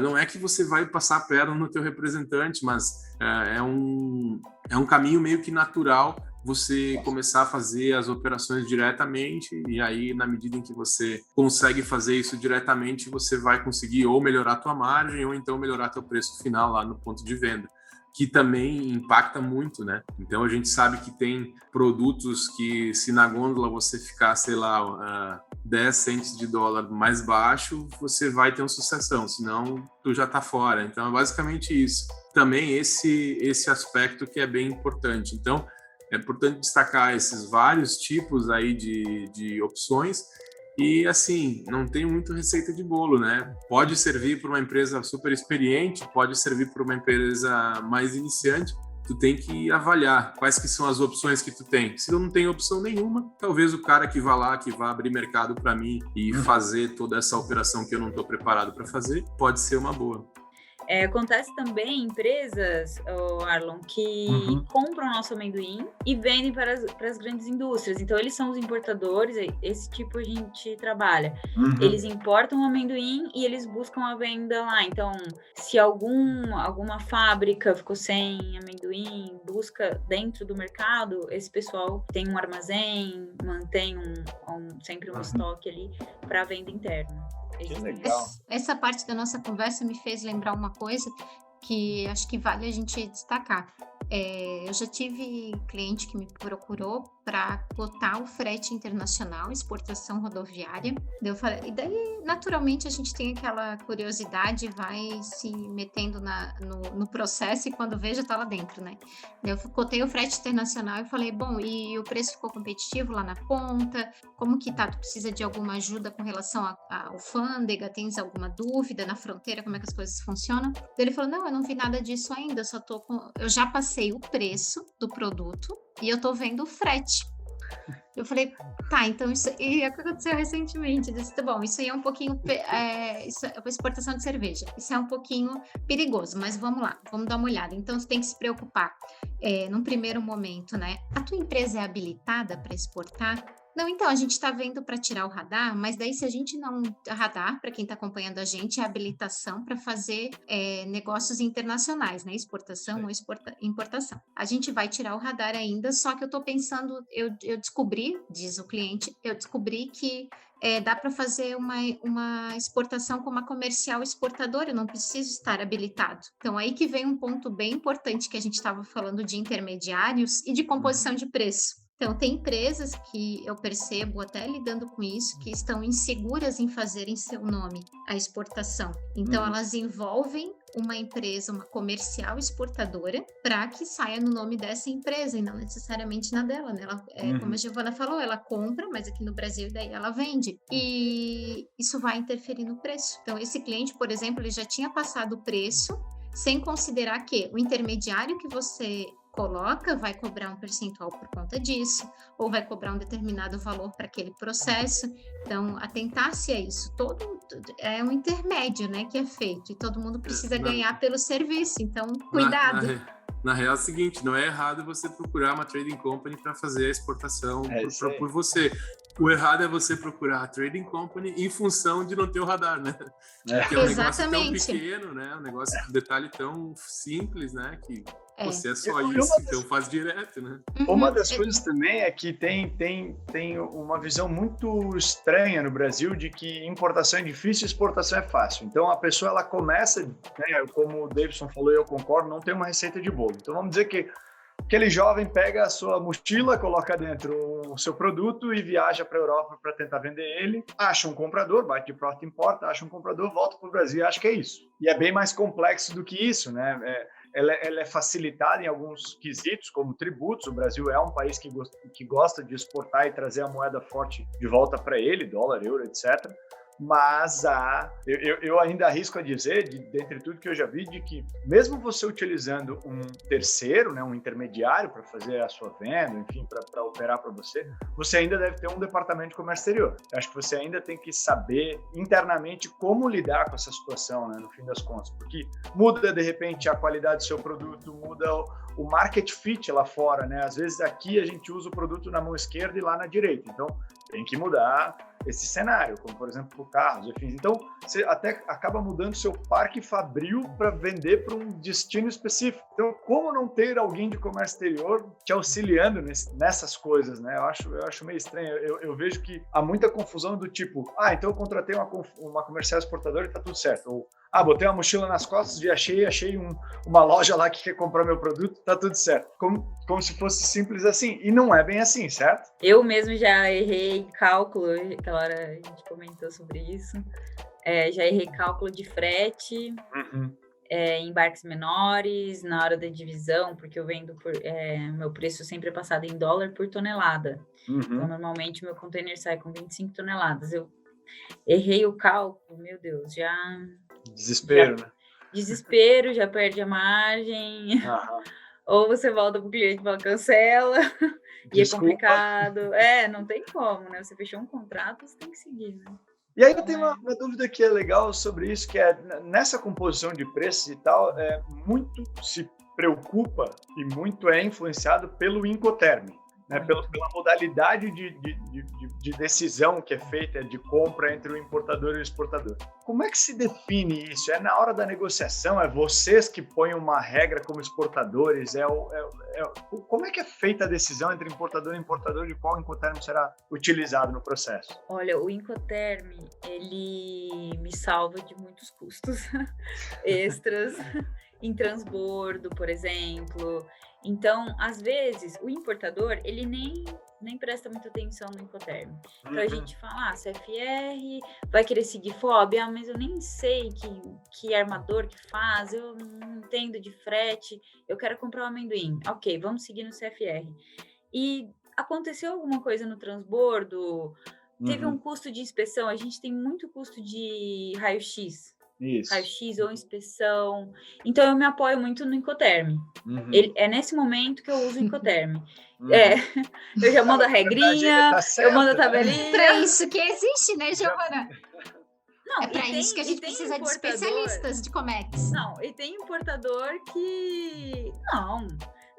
não é que você vai passar a perna no teu representante, mas é um caminho meio que natural você começar a fazer as operações diretamente, e aí, na medida em que você consegue fazer isso diretamente, você vai conseguir ou melhorar a tua margem, ou então melhorar teu preço final lá no ponto de venda, que também impacta muito, né? Então, a gente sabe que tem produtos que, se na gôndola você ficar, sei lá, 10 centes de dólar mais baixo, você vai ter uma sucessão, senão tu já tá fora. Então, é basicamente isso. Também esse aspecto que é bem importante. Então, é importante destacar esses vários tipos aí de opções e, assim, não tem muita receita de bolo, né? Pode servir para uma empresa super experiente, pode servir para uma empresa mais iniciante. Tu tem que avaliar quais que são as opções que tu tem. Se eu não tenho opção nenhuma, talvez o cara que vá lá, que vá abrir mercado para mim e fazer toda essa operação que eu não estou preparado para fazer, pode ser uma boa. Acontece também empresas, Arlon, que compram nosso amendoim e vendem para as grandes indústrias. Então, eles são os importadores, esse tipo a gente trabalha. Eles importam o amendoim e eles buscam a venda lá. Então, se alguma fábrica ficou sem amendoim, busca dentro do mercado, esse pessoal tem um armazém, mantém sempre um estoque ali para venda interna. Que legal. Essa parte da nossa conversa me fez lembrar uma coisa que acho que vale a gente destacar. Eu já tive cliente que me procurou para cotar o frete internacional, exportação rodoviária. Eu falei, e daí, naturalmente, a gente tem aquela curiosidade, vai se metendo no processo e quando veja, tá lá dentro, né? Eu cotei o frete internacional e falei, bom, e o preço ficou competitivo lá na ponta? Como que tá? Tu precisa de alguma ajuda com relação à alfândega? Tens alguma dúvida na fronteira? Como é que as coisas funcionam? Ele falou, não, eu não vi nada disso ainda, eu já passei o preço do produto e eu tô vendo o frete. Eu falei, tá, então isso e é o que aconteceu recentemente. Eu disse, tá bom, isso aí é um pouquinho, isso é exportação de cerveja, isso é um pouquinho perigoso, mas vamos lá, vamos dar uma olhada. Então, você tem que se preocupar, num primeiro momento, né? A tua empresa é habilitada para exportar? Não, então, a gente está vendo para tirar o radar, mas daí se a gente não... Radar, para quem está acompanhando a gente, é habilitação para fazer negócios internacionais, né? Exportação ou importação. A gente vai tirar o radar ainda, só que eu estou pensando, eu descobri, diz o cliente, eu descobri que dá para fazer uma exportação com uma comercial exportadora, eu não preciso estar habilitado. Então, aí que vem um ponto bem importante que a gente estava falando de intermediários e de composição de preço. Então, tem empresas que eu percebo, até lidando com isso, que estão inseguras em fazerem seu nome a exportação. Então, elas envolvem uma empresa, uma comercial exportadora, para que saia no nome dessa empresa e não necessariamente na dela, né? Como a Giovana falou, ela compra, mas aqui no Brasil daí ela vende. E isso vai interferir no preço. Então, esse cliente, por exemplo, ele já tinha passado o preço, sem considerar que o intermediário que você coloca, vai cobrar um percentual por conta disso, ou vai cobrar um determinado valor para aquele processo. Então, atentar-se a isso. É um intermédio, né, que é feito, e todo mundo precisa ganhar pelo serviço. Então, cuidado. Na real é o seguinte, não é errado você procurar uma trading company para fazer a exportação por você. O errado é você procurar a trading company em função de não ter o radar, né? Porque é um negócio tão pequeno, né? Um negócio de detalhe tão simples, né? Que você é só isso, então faz direto, né? Uma das coisas também é que tem uma visão muito estranha no Brasil de que importação é difícil e exportação é fácil. Então a pessoa ela começa, né, como o Davidson falou e eu concordo, não tem uma receita de bolo. Então vamos dizer que aquele jovem pega a sua mochila, coloca dentro o seu produto e viaja para a Europa para tentar vender ele, acha um comprador, bate de porta em porta, acha um comprador, volta para o Brasil e acha que é isso. E é bem mais complexo do que isso, né? Ela é facilitada em alguns quesitos, como tributos. O Brasil é um país que gosta de exportar e trazer a moeda forte de volta para ele, dólar, euro, etc. Mas eu ainda arrisco a dizer, dentre tudo que eu já vi, de que mesmo você utilizando um terceiro, né, um intermediário para fazer a sua venda, enfim, para operar para você ainda deve ter um departamento de comércio exterior. Eu acho que você ainda tem que saber internamente como lidar com essa situação, né, no fim das contas, porque muda de repente a qualidade do seu produto, muda o market fit lá fora, né? Às vezes aqui a gente usa o produto na mão esquerda e lá na direita, então tem que mudar esse cenário, como por exemplo para carros, enfim. Então você até acaba mudando seu parque fabril para vender para um destino específico. Então, como não ter alguém de comércio exterior te auxiliando nessas coisas, né? Eu acho meio estranho. Eu vejo que há muita confusão do tipo, então eu contratei uma comercial exportadora e tá tudo certo. Ou, botei uma mochila nas costas, achei uma loja lá que quer comprar meu produto, tá tudo certo. Como se fosse simples assim. E não é bem assim, certo? Eu mesmo já errei cálculo, aquela hora a gente comentou sobre isso. Já errei cálculo de frete, em embarques menores, na hora da divisão, porque eu vendo meu preço sempre é passado em dólar por tonelada. Então, normalmente, meu container sai com 25 toneladas. Eu errei o cálculo, meu Deus, já... Desespero, né? Desespero, já perde a margem. Ou você volta pro cliente e fala, cancela. E é complicado. Não tem como, né? Você fechou um contrato, você tem que seguir, né? E aí eu tenho uma dúvida que é legal sobre isso, que é nessa composição de preços e tal, muito se preocupa e muito é influenciado pelo Incoterm, né? Pela modalidade de decisão que é feita de compra entre o importador e o exportador. Como é que se define isso? É na hora da negociação? É vocês que põem uma regra como exportadores? Como é que é feita a decisão entre importador e importador de qual Incoterm será utilizado no processo? Olha, o Incoterm, ele me salva de muitos custos extras em transbordo, por exemplo. Então, às vezes, o importador, ele nem presta muita atenção no Incoterm. Então, a gente fala, CFR, vai querer seguir FOB, mas eu nem sei que armador que faz, eu não entendo de frete, eu quero comprar um amendoim. Ok, vamos seguir no CFR. E aconteceu alguma coisa no transbordo, teve um custo de inspeção, a gente tem muito custo de raio-x. Raio-x ou inspeção. Então, eu me apoio muito no Incoterm. É nesse momento que eu uso o Incoterm. Eu já mando a regrinha, eu mando a tabelinha. Para isso que existe, né, Giovana? Não, é para isso que a gente precisa de especialistas de Comex. Não, e tem importador que...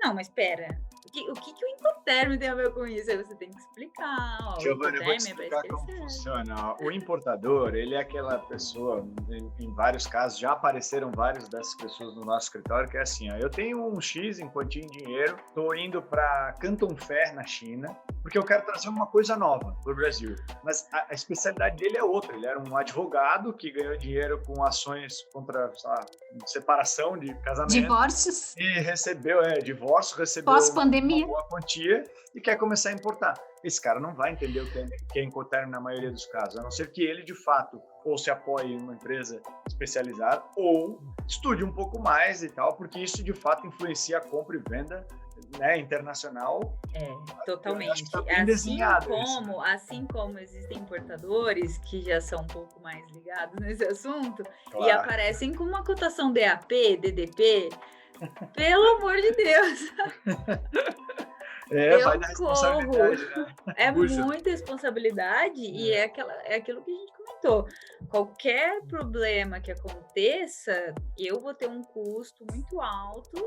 Não, mas espera. O que o Incoterm tem a ver com isso? Aí você tem que explicar. Giovana, eu vou te explicar como funciona. O importador, ele é aquela pessoa, em vários casos, já apareceram várias dessas pessoas no nosso escritório, que é assim, eu tenho um X em quantia em dinheiro, estou indo para Canton Fair, na China, porque eu quero trazer uma coisa nova para o Brasil. Mas a especialidade dele é outra. Ele era um advogado que ganhou dinheiro com ações contra separação de casamento. Divórcios. E recebeu, divórcio, recebeu pós-pandemia uma boa quantia e quer começar a importar. Esse cara não vai entender o que é Incoterm na maioria dos casos, a não ser que ele, de fato, ou se apoie em uma empresa especializada ou estude um pouco mais e tal, porque isso, de fato, influencia a compra e venda, né, internacional. Totalmente. Tá bem desenhado isso. Assim como existem importadores que já são um pouco mais ligados nesse assunto, claro, e aparecem com uma cotação DAP, DDP, Pelo amor de Deus. Vai dar responsabilidade, né? É muita responsabilidade e é aquilo que a gente comentou. Qualquer problema que aconteça, eu vou ter um custo muito alto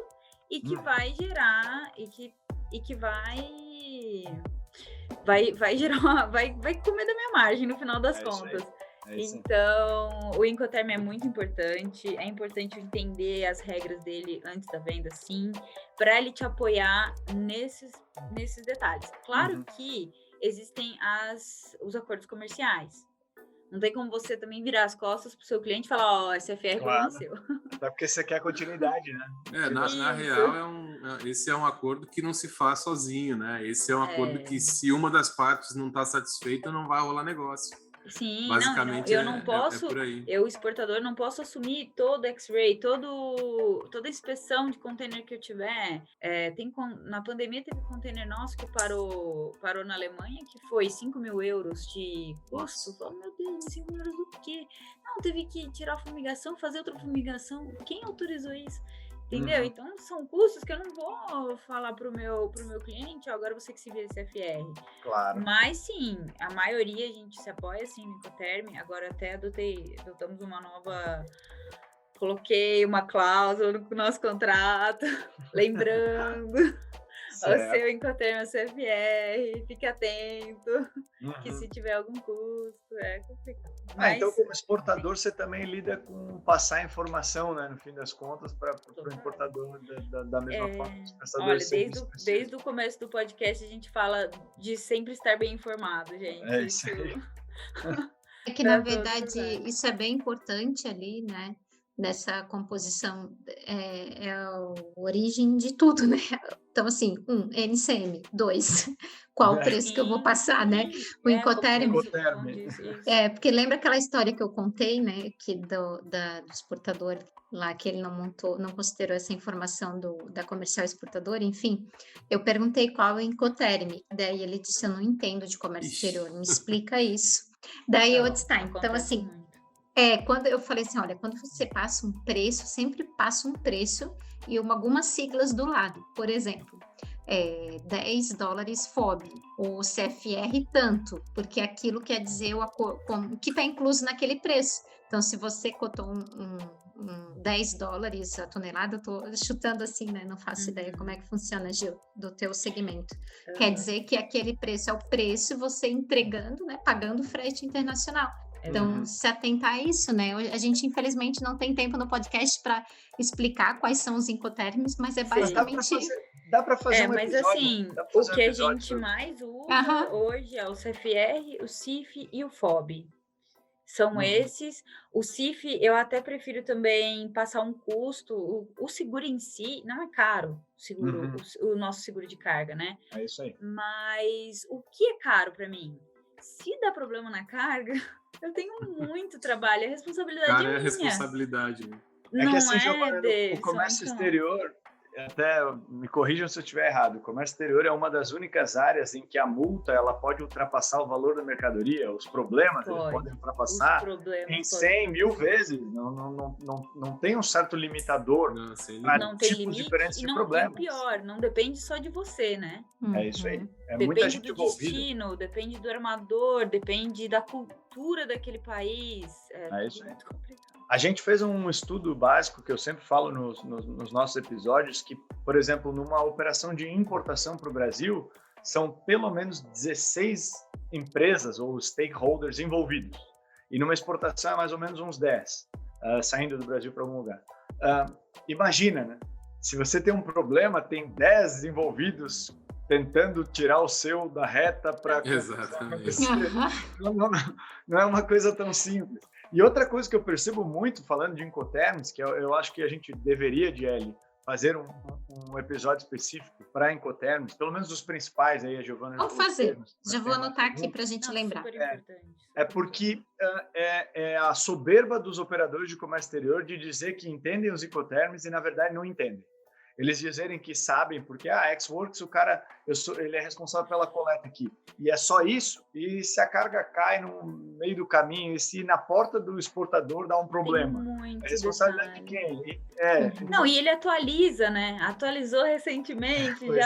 e que vai gerar e que vai gerar vai comer da minha margem no final das contas. Então, o Incoterm é muito importante, é importante entender as regras dele antes da venda, sim, para ele te apoiar nesses detalhes. Claro que existem os acordos comerciais. Não tem como você também virar as costas para o seu cliente e falar, SFR é seu. Até porque você quer continuidade, né? Na real, esse é um acordo que não se faz sozinho, né? Esse é um acordo que, se uma das partes não está satisfeita, não vai rolar negócio. Sim, basicamente eu não posso, por aí. Eu, exportador, não posso assumir todo X-ray, toda inspeção de container que eu tiver. Na pandemia teve container nosso que parou na Alemanha, que foi 5 mil euros de custo. Oh, meu Deus, 5 mil euros do quê? Não, teve que tirar a fumigação, fazer outra fumigação. Quem autorizou isso? Entendeu? Então, são custos que eu não vou falar pro meu cliente, agora você que se vira CFR. Claro. Mas, sim, a maioria a gente se apoia, assim, no Incoterm. Agora até adotamos uma nova... Coloquei uma cláusula no nosso contrato, lembrando... O seu Incoterm é o CFR, fique atento, que se tiver algum custo, é complicado. Mas, então, como exportador, você também lida com passar informação, né, no fim das contas, para o importador da mesma forma. Olha, desde o começo do podcast, a gente fala de sempre estar bem informado, gente. É isso aí. É que, na verdade, isso é bem importante ali, né? Nessa composição, é a origem de tudo, né? Então, assim, NCM, 2, qual o preço que eu vou passar, né? O Incoterm. Porque lembra aquela história que eu contei, né? Que do exportador lá, que ele não considerou essa informação da comercial exportador, enfim. Eu perguntei qual é o Incoterm, daí ele disse, eu não entendo de comércio exterior, me explica isso. Daí eu disse, tá, então assim... quando eu falei assim, olha, quando você passa um preço, sempre passa um preço e algumas siglas do lado. Por exemplo, $10 FOB, ou CFR tanto, porque aquilo quer dizer o que está incluso naquele preço. Então, se você cotou $10 a tonelada, eu estou chutando assim, né? Não faço ideia como é que funciona, Gil, do teu segmento. Quer dizer que aquele preço é o preço, você entregando, né? Pagando frete internacional. Então, se atentar a isso, né? A gente, infelizmente, não tem tempo no podcast para explicar quais são os Incoterms, mas é basicamente... Dá para fazer um mas episódio. Assim, o que a gente mais usa hoje é o CFR, o CIF e o FOB. São esses. O CIF, eu até prefiro também passar um custo. O seguro em si não é caro, o nosso seguro de carga, né? É isso aí. Mas o que é caro para mim? Se dá problema na carga... Eu tenho muito trabalho, a responsabilidade é minha. É responsabilidade. Né? É que assim, Giovana, o comércio exterior, até me corrijam se eu estiver errado, o comércio exterior é uma das únicas áreas em que a multa ela pode ultrapassar o valor da mercadoria, os problemas eles podem ultrapassar em 100 mil vezes. Não tem um certo limitador não tem limite, diferentes de problemas. E pior, não depende só de você, né? É isso aí. Depende muita gente do envolvida. destino, depende do armador, depende da cultura daquele país. É isso aí. Muito complicado. A gente fez um estudo básico que eu sempre falo nos nossos episódios, que, por exemplo, numa operação de importação para o Brasil, são pelo menos 16 empresas ou stakeholders envolvidos. E numa exportação é mais ou menos uns 10, saindo do Brasil para algum lugar. Imagina, né? Se você tem um problema, tem 10 envolvidos tentando tirar o seu da reta para... Exatamente. Não é uma coisa tão simples. E outra coisa que eu percebo muito falando de Incoterms, que eu acho que a gente deveria, Diele, fazer um episódio específico para Incoterms, pelo menos os principais aí, a Giovana. Vamos fazer. Já vou anotar aqui para a gente lembrar. Porque é a soberba dos operadores de comércio exterior de dizer que entendem os Incoterms e, na verdade, não entendem. eles dizerem que sabem, porque a Ex-Works, o cara, ele é responsável pela coleta aqui, e é só isso, e se a carga cai no meio do caminho, e se na porta do exportador dá um problema, muito a responsabilidade de quem? Não, e ele atualiza, né? Atualizou recentemente, Pois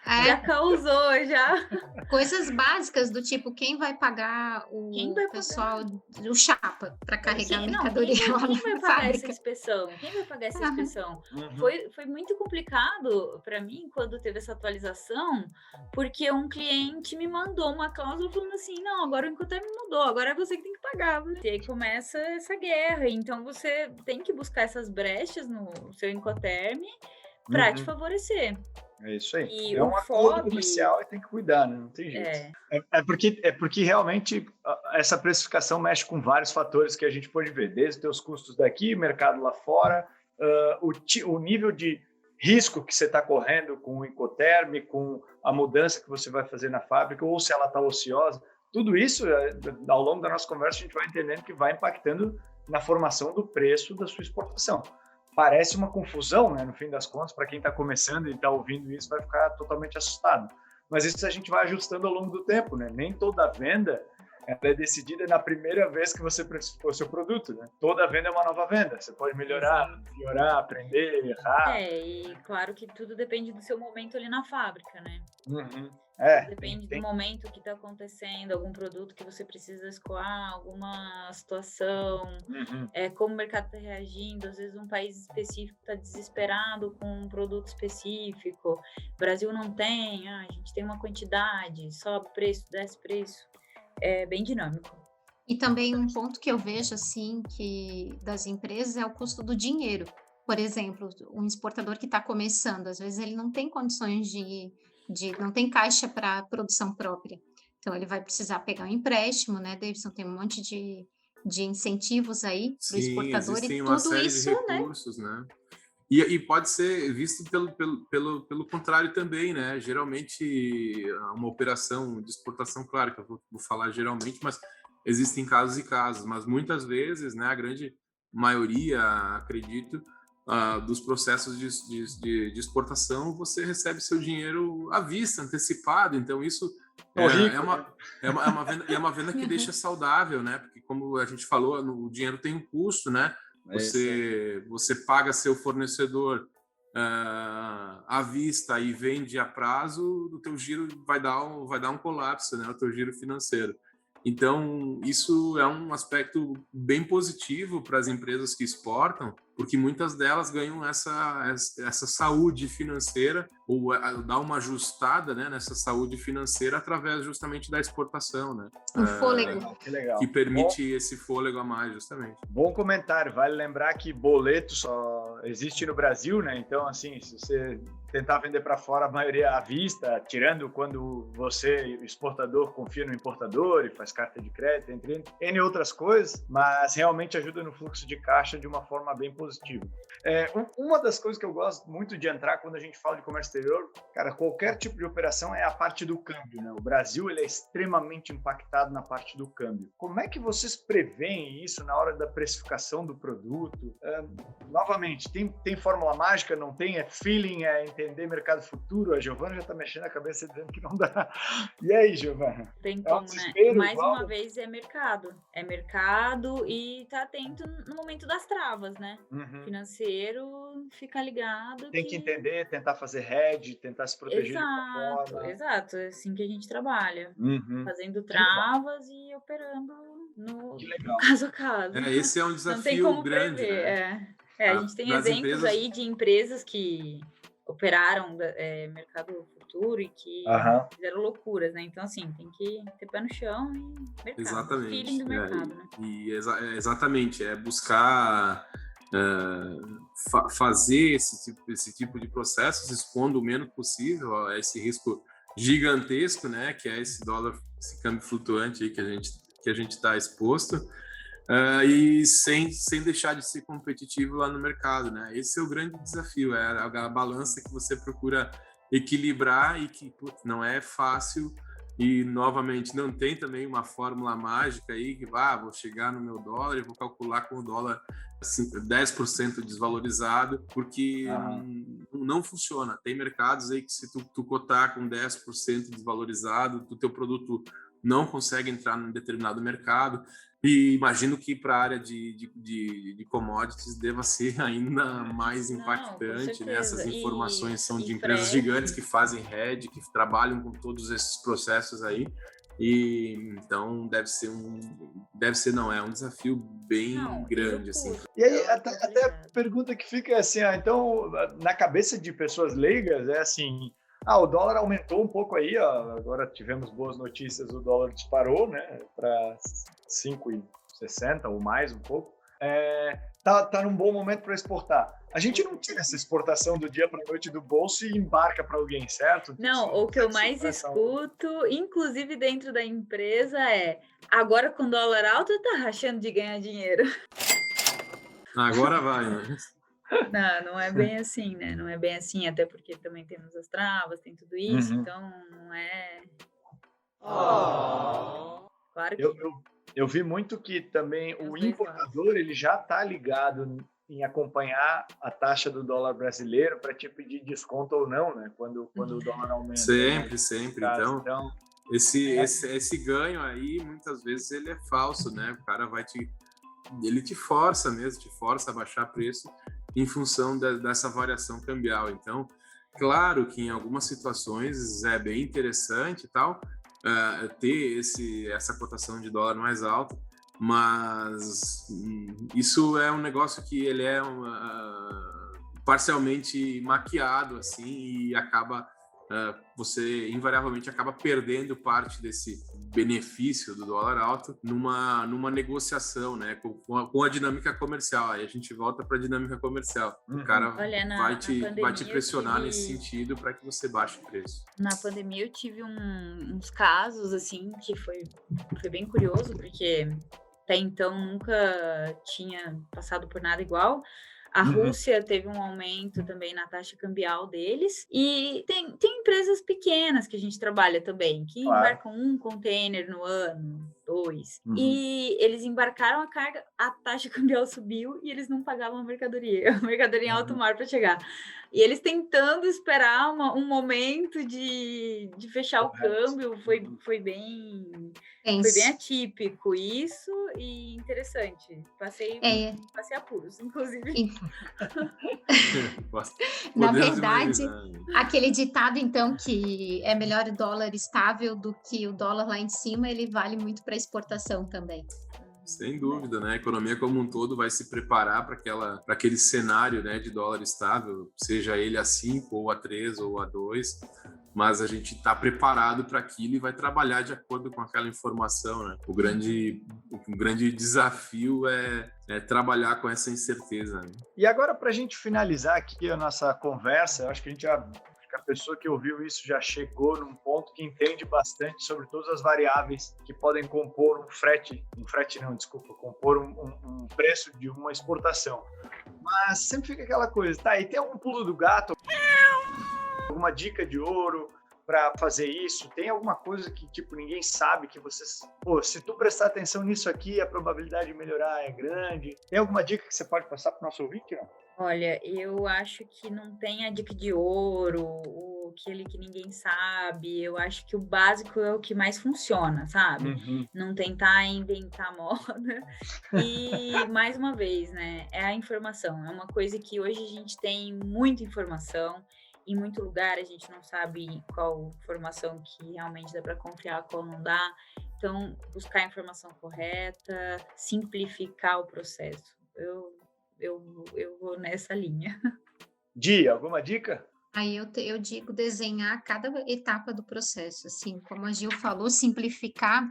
já causou, já. Coisas básicas do tipo, quem vai pagar Quem vai pessoal do chapa para carregar a Quem mercadoria lá vai na pagar essa fábrica? inspeção? Quem vai pagar essa Aham. inspeção? Uhum. Foi muito complicado para mim quando teve essa atualização, porque um cliente me mandou uma cláusula falando assim, não, agora o Incoterm mudou, agora é você que tem que pagar. E aí começa essa guerra, então você tem que buscar essas brechas no seu Incoterm para te favorecer. É isso aí. E É o um acordo FOB comercial e tem que cuidar, né? Não tem jeito. É porque realmente essa precificação mexe com vários fatores que a gente pode ver, desde os teus custos daqui, mercado lá fora, o nível de risco que você está correndo com o Incoterm, com a mudança que você vai fazer na fábrica, ou se ela está ociosa. Tudo isso, ao longo da nossa conversa, a gente vai entendendo que vai impactando na formação do preço da sua exportação. Parece uma confusão, né? No fim das contas, para quem está começando e está ouvindo isso, vai ficar totalmente assustado. Mas isso a gente vai ajustando ao longo do tempo, né? Nem toda venda ela é decidida na primeira vez que você precificou o seu produto, né? Toda venda é uma nova venda. Você pode melhorar, piorar, aprender, errar. e claro que tudo depende do seu momento ali na fábrica, né? Depende do momento que está acontecendo, algum produto que você precisa escoar, alguma situação, como o mercado está reagindo. Às vezes um país específico está desesperado com um produto específico, o Brasil não tem, a gente tem uma quantidade, sobe preço, desce preço, é bem dinâmico. E também um ponto que eu vejo, assim, que das empresas é o custo do dinheiro. Por exemplo, um exportador que está começando, às vezes ele não tem condições não tem caixa para produção própria. Então, ele vai precisar pegar um empréstimo, né, Davidson? Tem um monte de incentivos aí para o exportador existem e uma tudo série isso, de recursos, né? E pode ser visto pelo contrário também, né? Geralmente, uma operação de exportação, claro que eu vou falar geralmente, mas existem casos e casos, mas muitas vezes, né, a grande maioria, acredito, dos processos de exportação, você recebe seu dinheiro à vista, antecipado. Então, isso é uma venda que deixa saudável, né? Porque, como a gente falou, o dinheiro tem um custo, né? Você paga seu fornecedor à vista e vende a prazo, o teu giro vai dar um colapso, né? O teu giro financeiro. Então, isso é um aspecto bem positivo para as empresas que exportam, porque muitas delas ganham essa saúde financeira, ou dá uma ajustada, né, nessa saúde financeira através justamente da exportação, né? O fôlego. Que legal. Que permite esse fôlego a mais, justamente. Bom comentário. Vale lembrar que boleto só existe no Brasil, né? Então, assim, se você tentar vender para fora, a maioria à vista, tirando quando você, exportador, confia no importador e faz carta de crédito, entre N outras coisas, mas realmente ajuda no fluxo de caixa de uma forma bem positiva. Uma das coisas que eu gosto muito de entrar quando a gente fala de comércio exterior, cara, qualquer tipo de operação é a parte do câmbio, né? O Brasil, ele é extremamente impactado na parte do câmbio. Como é que vocês preveem isso na hora da precificação do produto? Novamente, tem fórmula mágica? Não tem? É feeling? É entender mercado futuro? A Giovana já está mexendo a cabeça dizendo que não dá. E aí, Giovana? Tem como, né? Mais uma vez é mercado. É mercado e tá atento no momento das travas, né? Financeiro, fica ligado. Tem que entender, tentar fazer hedge, tentar se proteger. Exato. É assim que a gente trabalha. Fazendo travas e operando no caso a caso. Esse é um desafio grande, né? A gente tem exemplos aí de empresas que operaram mercado futuro e que fizeram loucuras, né? Então, assim, tem que ter pé no chão e mercado. Exatamente. Feeling do mercado, né? Exatamente. É buscar fazer esse tipo de processos, expondo o menos possível a esse risco gigantesco, né? Que é esse dólar, esse câmbio flutuante aí que a gente está exposto. E sem deixar de ser competitivo lá no mercado, né? Esse é o grande desafio, é a balança que você procura equilibrar e que não é fácil e, novamente, não tem também uma fórmula mágica aí que vou chegar no meu dólar e vou calcular com o dólar assim, 10% desvalorizado, porque não funciona. Tem mercados aí que se tu cotar com 10% desvalorizado, o teu produto não consegue entrar num determinado mercado. E imagino que para a área de commodities deva ser ainda mais impactante, né? Essas informações são de empresas gigantes que fazem hedge, que trabalham com todos esses processos aí. E então é um desafio bem grande, assim. E aí, até a pergunta que fica é assim, então, na cabeça de pessoas leigas, é assim, o dólar aumentou um pouco aí, agora tivemos boas notícias, o dólar disparou, né, para 5,60 ou mais um pouco. Tá num bom momento para exportar. A gente não tira essa exportação do dia para a noite do bolso e embarca para alguém, certo? Não, o que eu mais escuto, inclusive dentro da empresa, agora com dólar alto, tá rachando de ganhar dinheiro. Agora vai, né? Não é bem assim, né? Não é bem assim, até porque também temos as travas, tem tudo isso, então não é... Claro que... Eu vi muito que também o importador ele já está ligado em acompanhar a taxa do dólar brasileiro para te pedir desconto ou não, né? Quando o dólar aumenta. Sempre. Então, esse ganho aí, muitas vezes, ele é falso, né? O cara ele te força a baixar preço em função dessa variação cambial. Então, claro que em algumas situações é bem interessante e tal, ter essa cotação de dólar mais alta, mas isso é um negócio que ele é parcialmente maquiado assim, e você invariavelmente acaba perdendo parte desse benefício do dólar alto numa negociação, né, com a dinâmica comercial. Aí a gente volta para a dinâmica comercial. O cara vai te pressionar nesse sentido para que você baixe o preço. Na pandemia eu tive uns casos assim que foi bem curioso, porque até então nunca tinha passado por nada igual. A Rússia teve um aumento também na taxa cambial deles. E tem empresas pequenas que a gente trabalha também, que embarcam um container no ano, 2. E eles embarcaram a carga, a taxa cambial subiu e eles não pagavam a mercadoria em alto mar para chegar. E eles tentando esperar um momento de fechar o câmbio, foi bem atípico isso e interessante. Passei apuros, inclusive. Na verdade, aquele ditado, então, que é melhor o dólar estável do que o dólar lá em cima, ele vale muito para exportação também. Sem dúvida, né? A economia como um todo vai se preparar para aquele cenário, né, de dólar estável, seja ele a 5 ou a 3 ou a 2, mas a gente está preparado para aquilo e vai trabalhar de acordo com aquela informação, né? O grande desafio é trabalhar com essa incerteza, né? E agora, para a gente finalizar aqui a nossa conversa, eu acho que a pessoa que ouviu isso já chegou num ponto que entende bastante sobre todas as variáveis que podem compor compor um preço de uma exportação. Mas sempre fica aquela coisa, e tem algum pulo do gato? Alguma dica de ouro para fazer isso? Tem alguma coisa que, ninguém sabe, que se tu prestar atenção nisso aqui, a probabilidade de melhorar é grande? Tem alguma dica que você pode passar para o nosso ouvinte, não? Olha, eu acho que não tem a dica de ouro, aquele que ninguém sabe. Eu acho que o básico é o que mais funciona, sabe? Não tentar inventar moda. E, mais uma vez, né, é a informação. É uma coisa que hoje a gente tem muita informação. Em muito lugar a gente não sabe qual informação que realmente dá para confiar, qual não dá. Então, buscar a informação correta, simplificar o processo. Eu vou nessa linha. Alguma dica? Aí eu digo desenhar cada etapa do processo, assim, como a Gil falou, simplificar.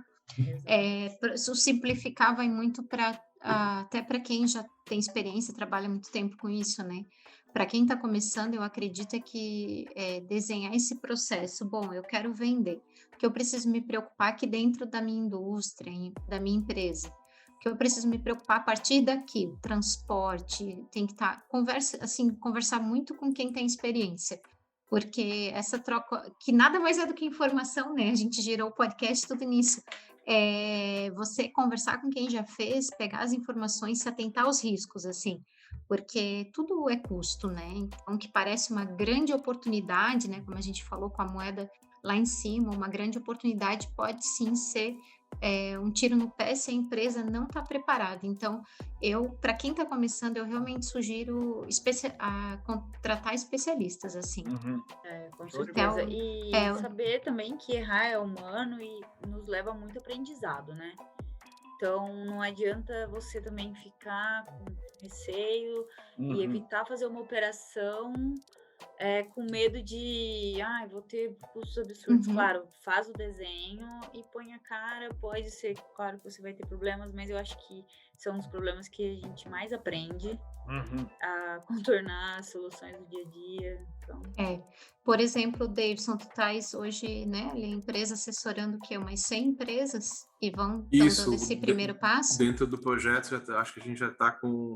O simplificar vai muito até para quem já tem experiência, trabalha muito tempo com isso, né? Para quem está começando, eu acredito que desenhar esse processo. Bom, eu quero vender, porque eu preciso me preocupar aqui dentro da minha indústria, da minha empresa. Que eu preciso me preocupar a partir daqui, o transporte, tem que conversar muito com quem tem experiência, porque essa troca, que nada mais é do que informação, né? A gente girou o podcast tudo nisso. Você conversar com quem já fez, pegar as informações, se atentar aos riscos, assim. porque tudo é custo, né? Então, que parece uma grande oportunidade, né? Como a gente falou, com a moeda lá em cima, uma grande oportunidade pode sim ser um tiro no pé se a empresa não está preparada. Então, para quem está começando, eu realmente sugiro contratar especialistas, assim. Com Show de certeza. bola. E saber também que errar é humano e nos leva a muito aprendizado, né? Então, não adianta você também ficar com receio e evitar fazer uma operação com medo de, vou ter custos absurdos. Uhum. Claro, faz o desenho e põe a cara. Pode ser, claro que você vai ter problemas, mas eu acho que são os problemas que a gente mais aprende a contornar as soluções do dia a dia. Então, Por exemplo, Davidson, tu estás hoje, né, ali, a empresa assessorando o quê? Umas 100 empresas e estão dando esse primeiro passo? Dentro do projeto, acho que a gente já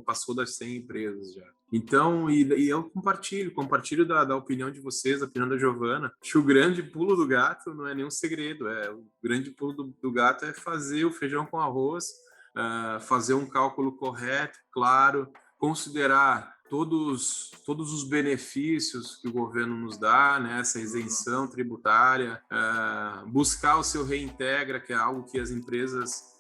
passou das 100 empresas já. Então, e eu compartilho da opinião de vocês, da opinião da Giovana. Acho que o grande pulo do gato não é nenhum segredo. O grande pulo do gato é fazer o feijão com arroz, fazer um cálculo correto, claro, considerar todos os benefícios que o governo nos dá, né, essa isenção tributária, buscar o seu reintegra, que é algo que as empresas,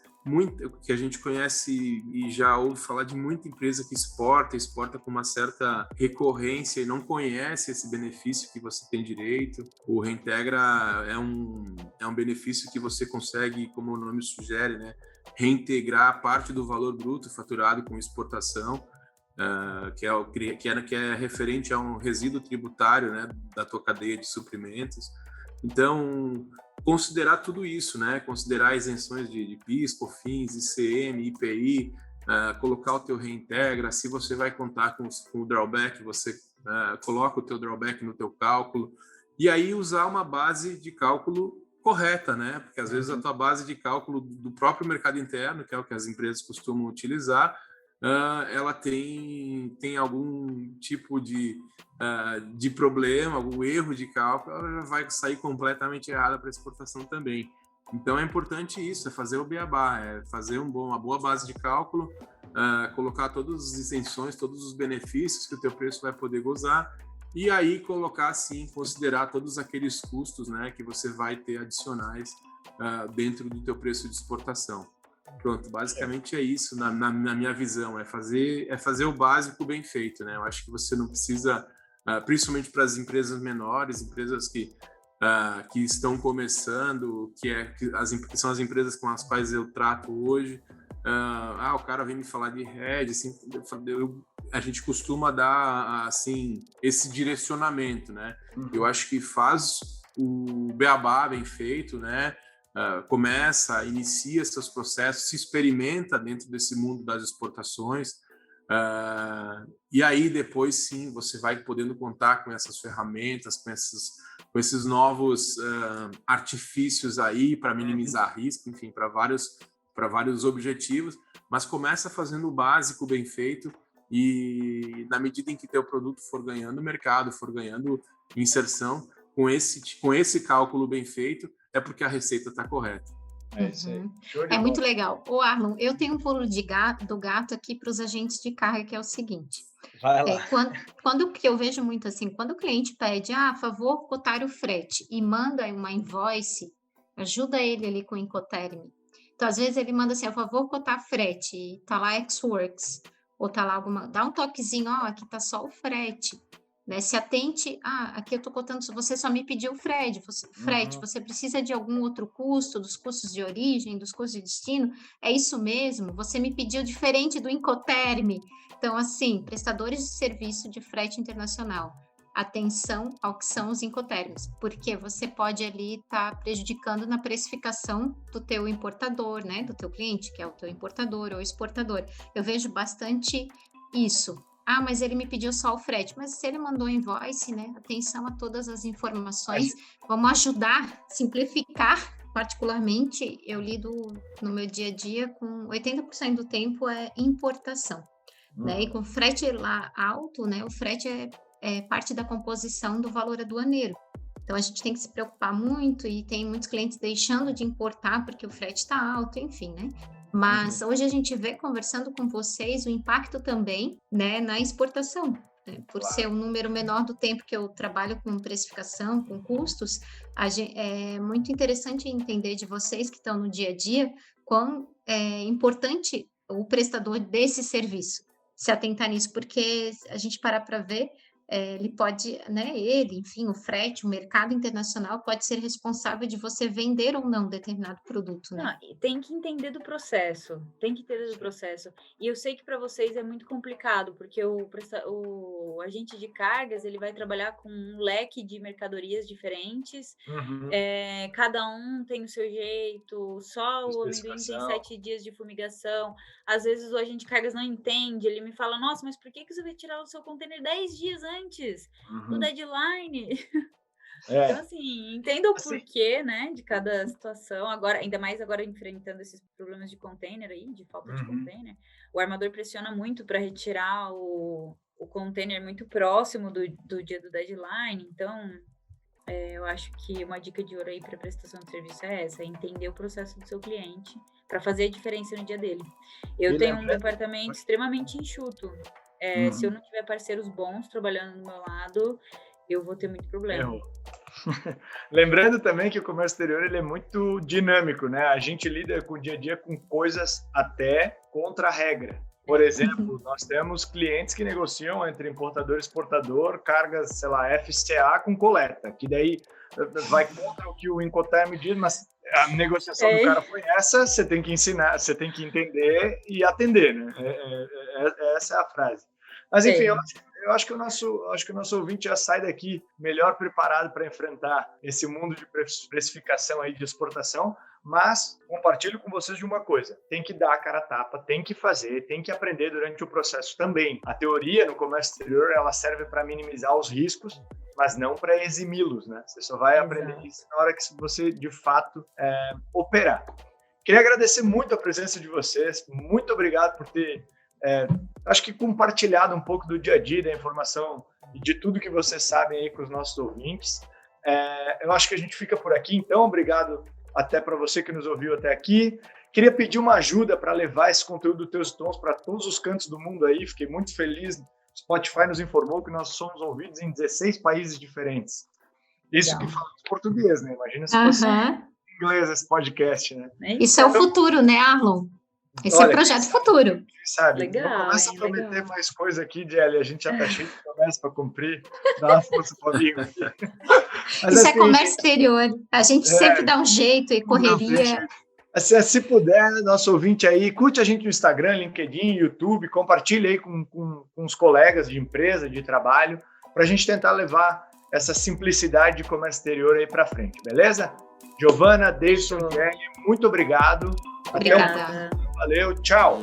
que a gente conhece e já ouve falar de muita empresa que exporta com uma certa recorrência e não conhece esse benefício que você tem direito. O reintegra é um benefício que você consegue, como o nome sugere, né, reintegrar parte do valor bruto faturado com exportação, que é referente a um resíduo tributário, né, da tua cadeia de suprimentos. Então, considerar tudo isso, né, considerar isenções de PIS, COFINS, ICM, IPI, colocar o teu reintegra. Se você vai contar com o drawback, você coloca o teu drawback no teu cálculo, e aí usar uma base de cálculo correta, né, porque às vezes a tua base de cálculo do próprio mercado interno, que é o que as empresas costumam utilizar, ela tem algum tipo de problema, algum erro de cálculo, ela já vai sair completamente errada para exportação também. Então é importante isso, é fazer o beabá, é fazer uma boa base de cálculo, colocar todas as isenções, todos os benefícios que o teu preço vai poder gozar, e aí colocar, sim, considerar todos aqueles custos, né, que você vai ter adicionais dentro do teu preço de exportação. Pronto, basicamente é isso, na minha visão, é fazer o básico bem feito, né? Eu acho que você não precisa, principalmente para as empresas menores, empresas que estão começando, que são as empresas com as quais eu trato hoje. O cara vem me falar de RED, assim, a gente costuma dar, assim, esse direcionamento, né? Eu acho que faz o beabá bem feito, né? Inicia seus processos, se experimenta dentro desse mundo das exportações, e aí depois sim você vai podendo contar com essas ferramentas, com esses novos artifícios aí para minimizar risco, enfim, para vários objetivos, mas começa fazendo o básico bem feito, e na medida em que teu produto for ganhando mercado, for ganhando inserção, com esse cálculo bem feito, é porque a receita está correta. É isso aí. É muito legal. Ô, Arlon, eu tenho um pulo do gato aqui para os agentes de carga, que é o seguinte. Vai lá. Quando que eu vejo muito assim, quando o cliente pede, favor, cotar o frete, e manda uma invoice, ajuda ele ali com o Incoterm. Então, às vezes ele manda assim, a favor, cotar frete, e tá lá Xworks, ou tá lá dá um toquezinho, aqui tá só o frete. Né, se atente, aqui eu estou cotando, você só me pediu o frete, você precisa de algum outro custo, dos custos de origem, dos custos de destino, é isso mesmo? Você me pediu diferente do Incoterm. Então, assim, prestadores de serviço de frete internacional, atenção ao que são os Incoterms, porque você pode ali estar prejudicando na precificação do teu importador, né, do teu cliente, que é o teu importador ou exportador. Eu vejo bastante isso. Mas ele me pediu só o frete. Mas se ele mandou invoice, né? Atenção a todas as informações. Vamos ajudar, simplificar. Particularmente, eu lido no meu dia a dia com 80% do tempo é importação. Né? E com frete lá alto, né? O frete é parte da composição do valor aduaneiro. Então, a gente tem que se preocupar muito, e tem muitos clientes deixando de importar porque o frete está alto, enfim, né? Mas hoje a gente vê, conversando com vocês, o impacto também, né, na exportação. Por ser um número menor do tempo que eu trabalho com precificação, com custos, é muito interessante entender de vocês que estão no dia a dia quão é importante o prestador desse serviço se atentar nisso, porque a gente parar para ver, ele pode, né, enfim, o frete, o mercado internacional pode ser responsável de você vender ou não determinado produto, né? Não, tem que entender do processo, E eu sei que para vocês é muito complicado, porque o agente de cargas, ele vai trabalhar com um leque de mercadorias diferentes, cada um tem o seu jeito, só o amendoim tem 7 dias de fumigação, às vezes o agente de cargas não entende, ele me fala, nossa, mas por que você vai tirar o seu container 10 dias antes do deadline? Então, assim, entenda o porquê, né, de cada situação. Agora, ainda mais agora enfrentando esses problemas de container aí, de falta de container. O armador pressiona muito para retirar o container muito próximo do dia do deadline. Então, eu acho que uma dica de ouro aí para prestação de serviço é essa, entender o processo do seu cliente para fazer a diferença no dia dele. Eu tenho um departamento extremamente enxuto. Se eu não tiver parceiros bons trabalhando do meu lado, eu vou ter muito problema. Lembrando também que o comércio exterior ele é muito dinâmico, né? A gente lida com o dia a dia com coisas até contra a regra. Por exemplo, nós temos clientes que negociam entre importador e exportador cargas, sei lá, FCA com coleta, que daí vai contra o que o Incoterm diz, mas a negociação do cara foi essa, você tem que ensinar, você tem que entender e atender, né? Essa é a frase. Mas, enfim, eu acho que o nosso ouvinte já sai daqui melhor preparado para enfrentar esse mundo de precificação aí de exportação, mas compartilho com vocês de uma coisa, tem que dar a cara a tapa, tem que fazer, tem que aprender durante o processo também. A teoria no comércio exterior, ela serve para minimizar os riscos, mas não para eximi-los, né? Você só vai aprender isso na hora que você, de fato, operar. Queria agradecer muito a presença de vocês, muito obrigado por ter acho que compartilhado um pouco do dia a dia, da informação e de tudo que vocês sabem aí com os nossos ouvintes. Eu acho que a gente fica por aqui, então, obrigado até para você que nos ouviu até aqui. Queria pedir uma ajuda para levar esse conteúdo do Teus e Tons para todos os cantos do mundo aí, fiquei muito feliz. O Spotify nos informou que nós somos ouvidos em 16 países diferentes. Isso que falamos português, né? Imagina se fosse em inglês esse podcast, né? Isso é o futuro, né, Arlon? Esse é o projeto futuro. Sabe? Legal, começa a prometer mais coisa aqui, Jelly. A gente já tá cheio de promessas para cumprir. Dá uma força para mim. Isso é comércio exterior. A gente sempre dá um jeito e correria. Se puder, nosso ouvinte aí, curte a gente no Instagram, LinkedIn, YouTube, compartilha aí com os colegas de empresa, de trabalho, para a gente tentar levar essa simplicidade de comércio exterior aí para frente, beleza? Giovana, Davidson, Jelly, muito obrigado. Obrigada. Valeu, tchau!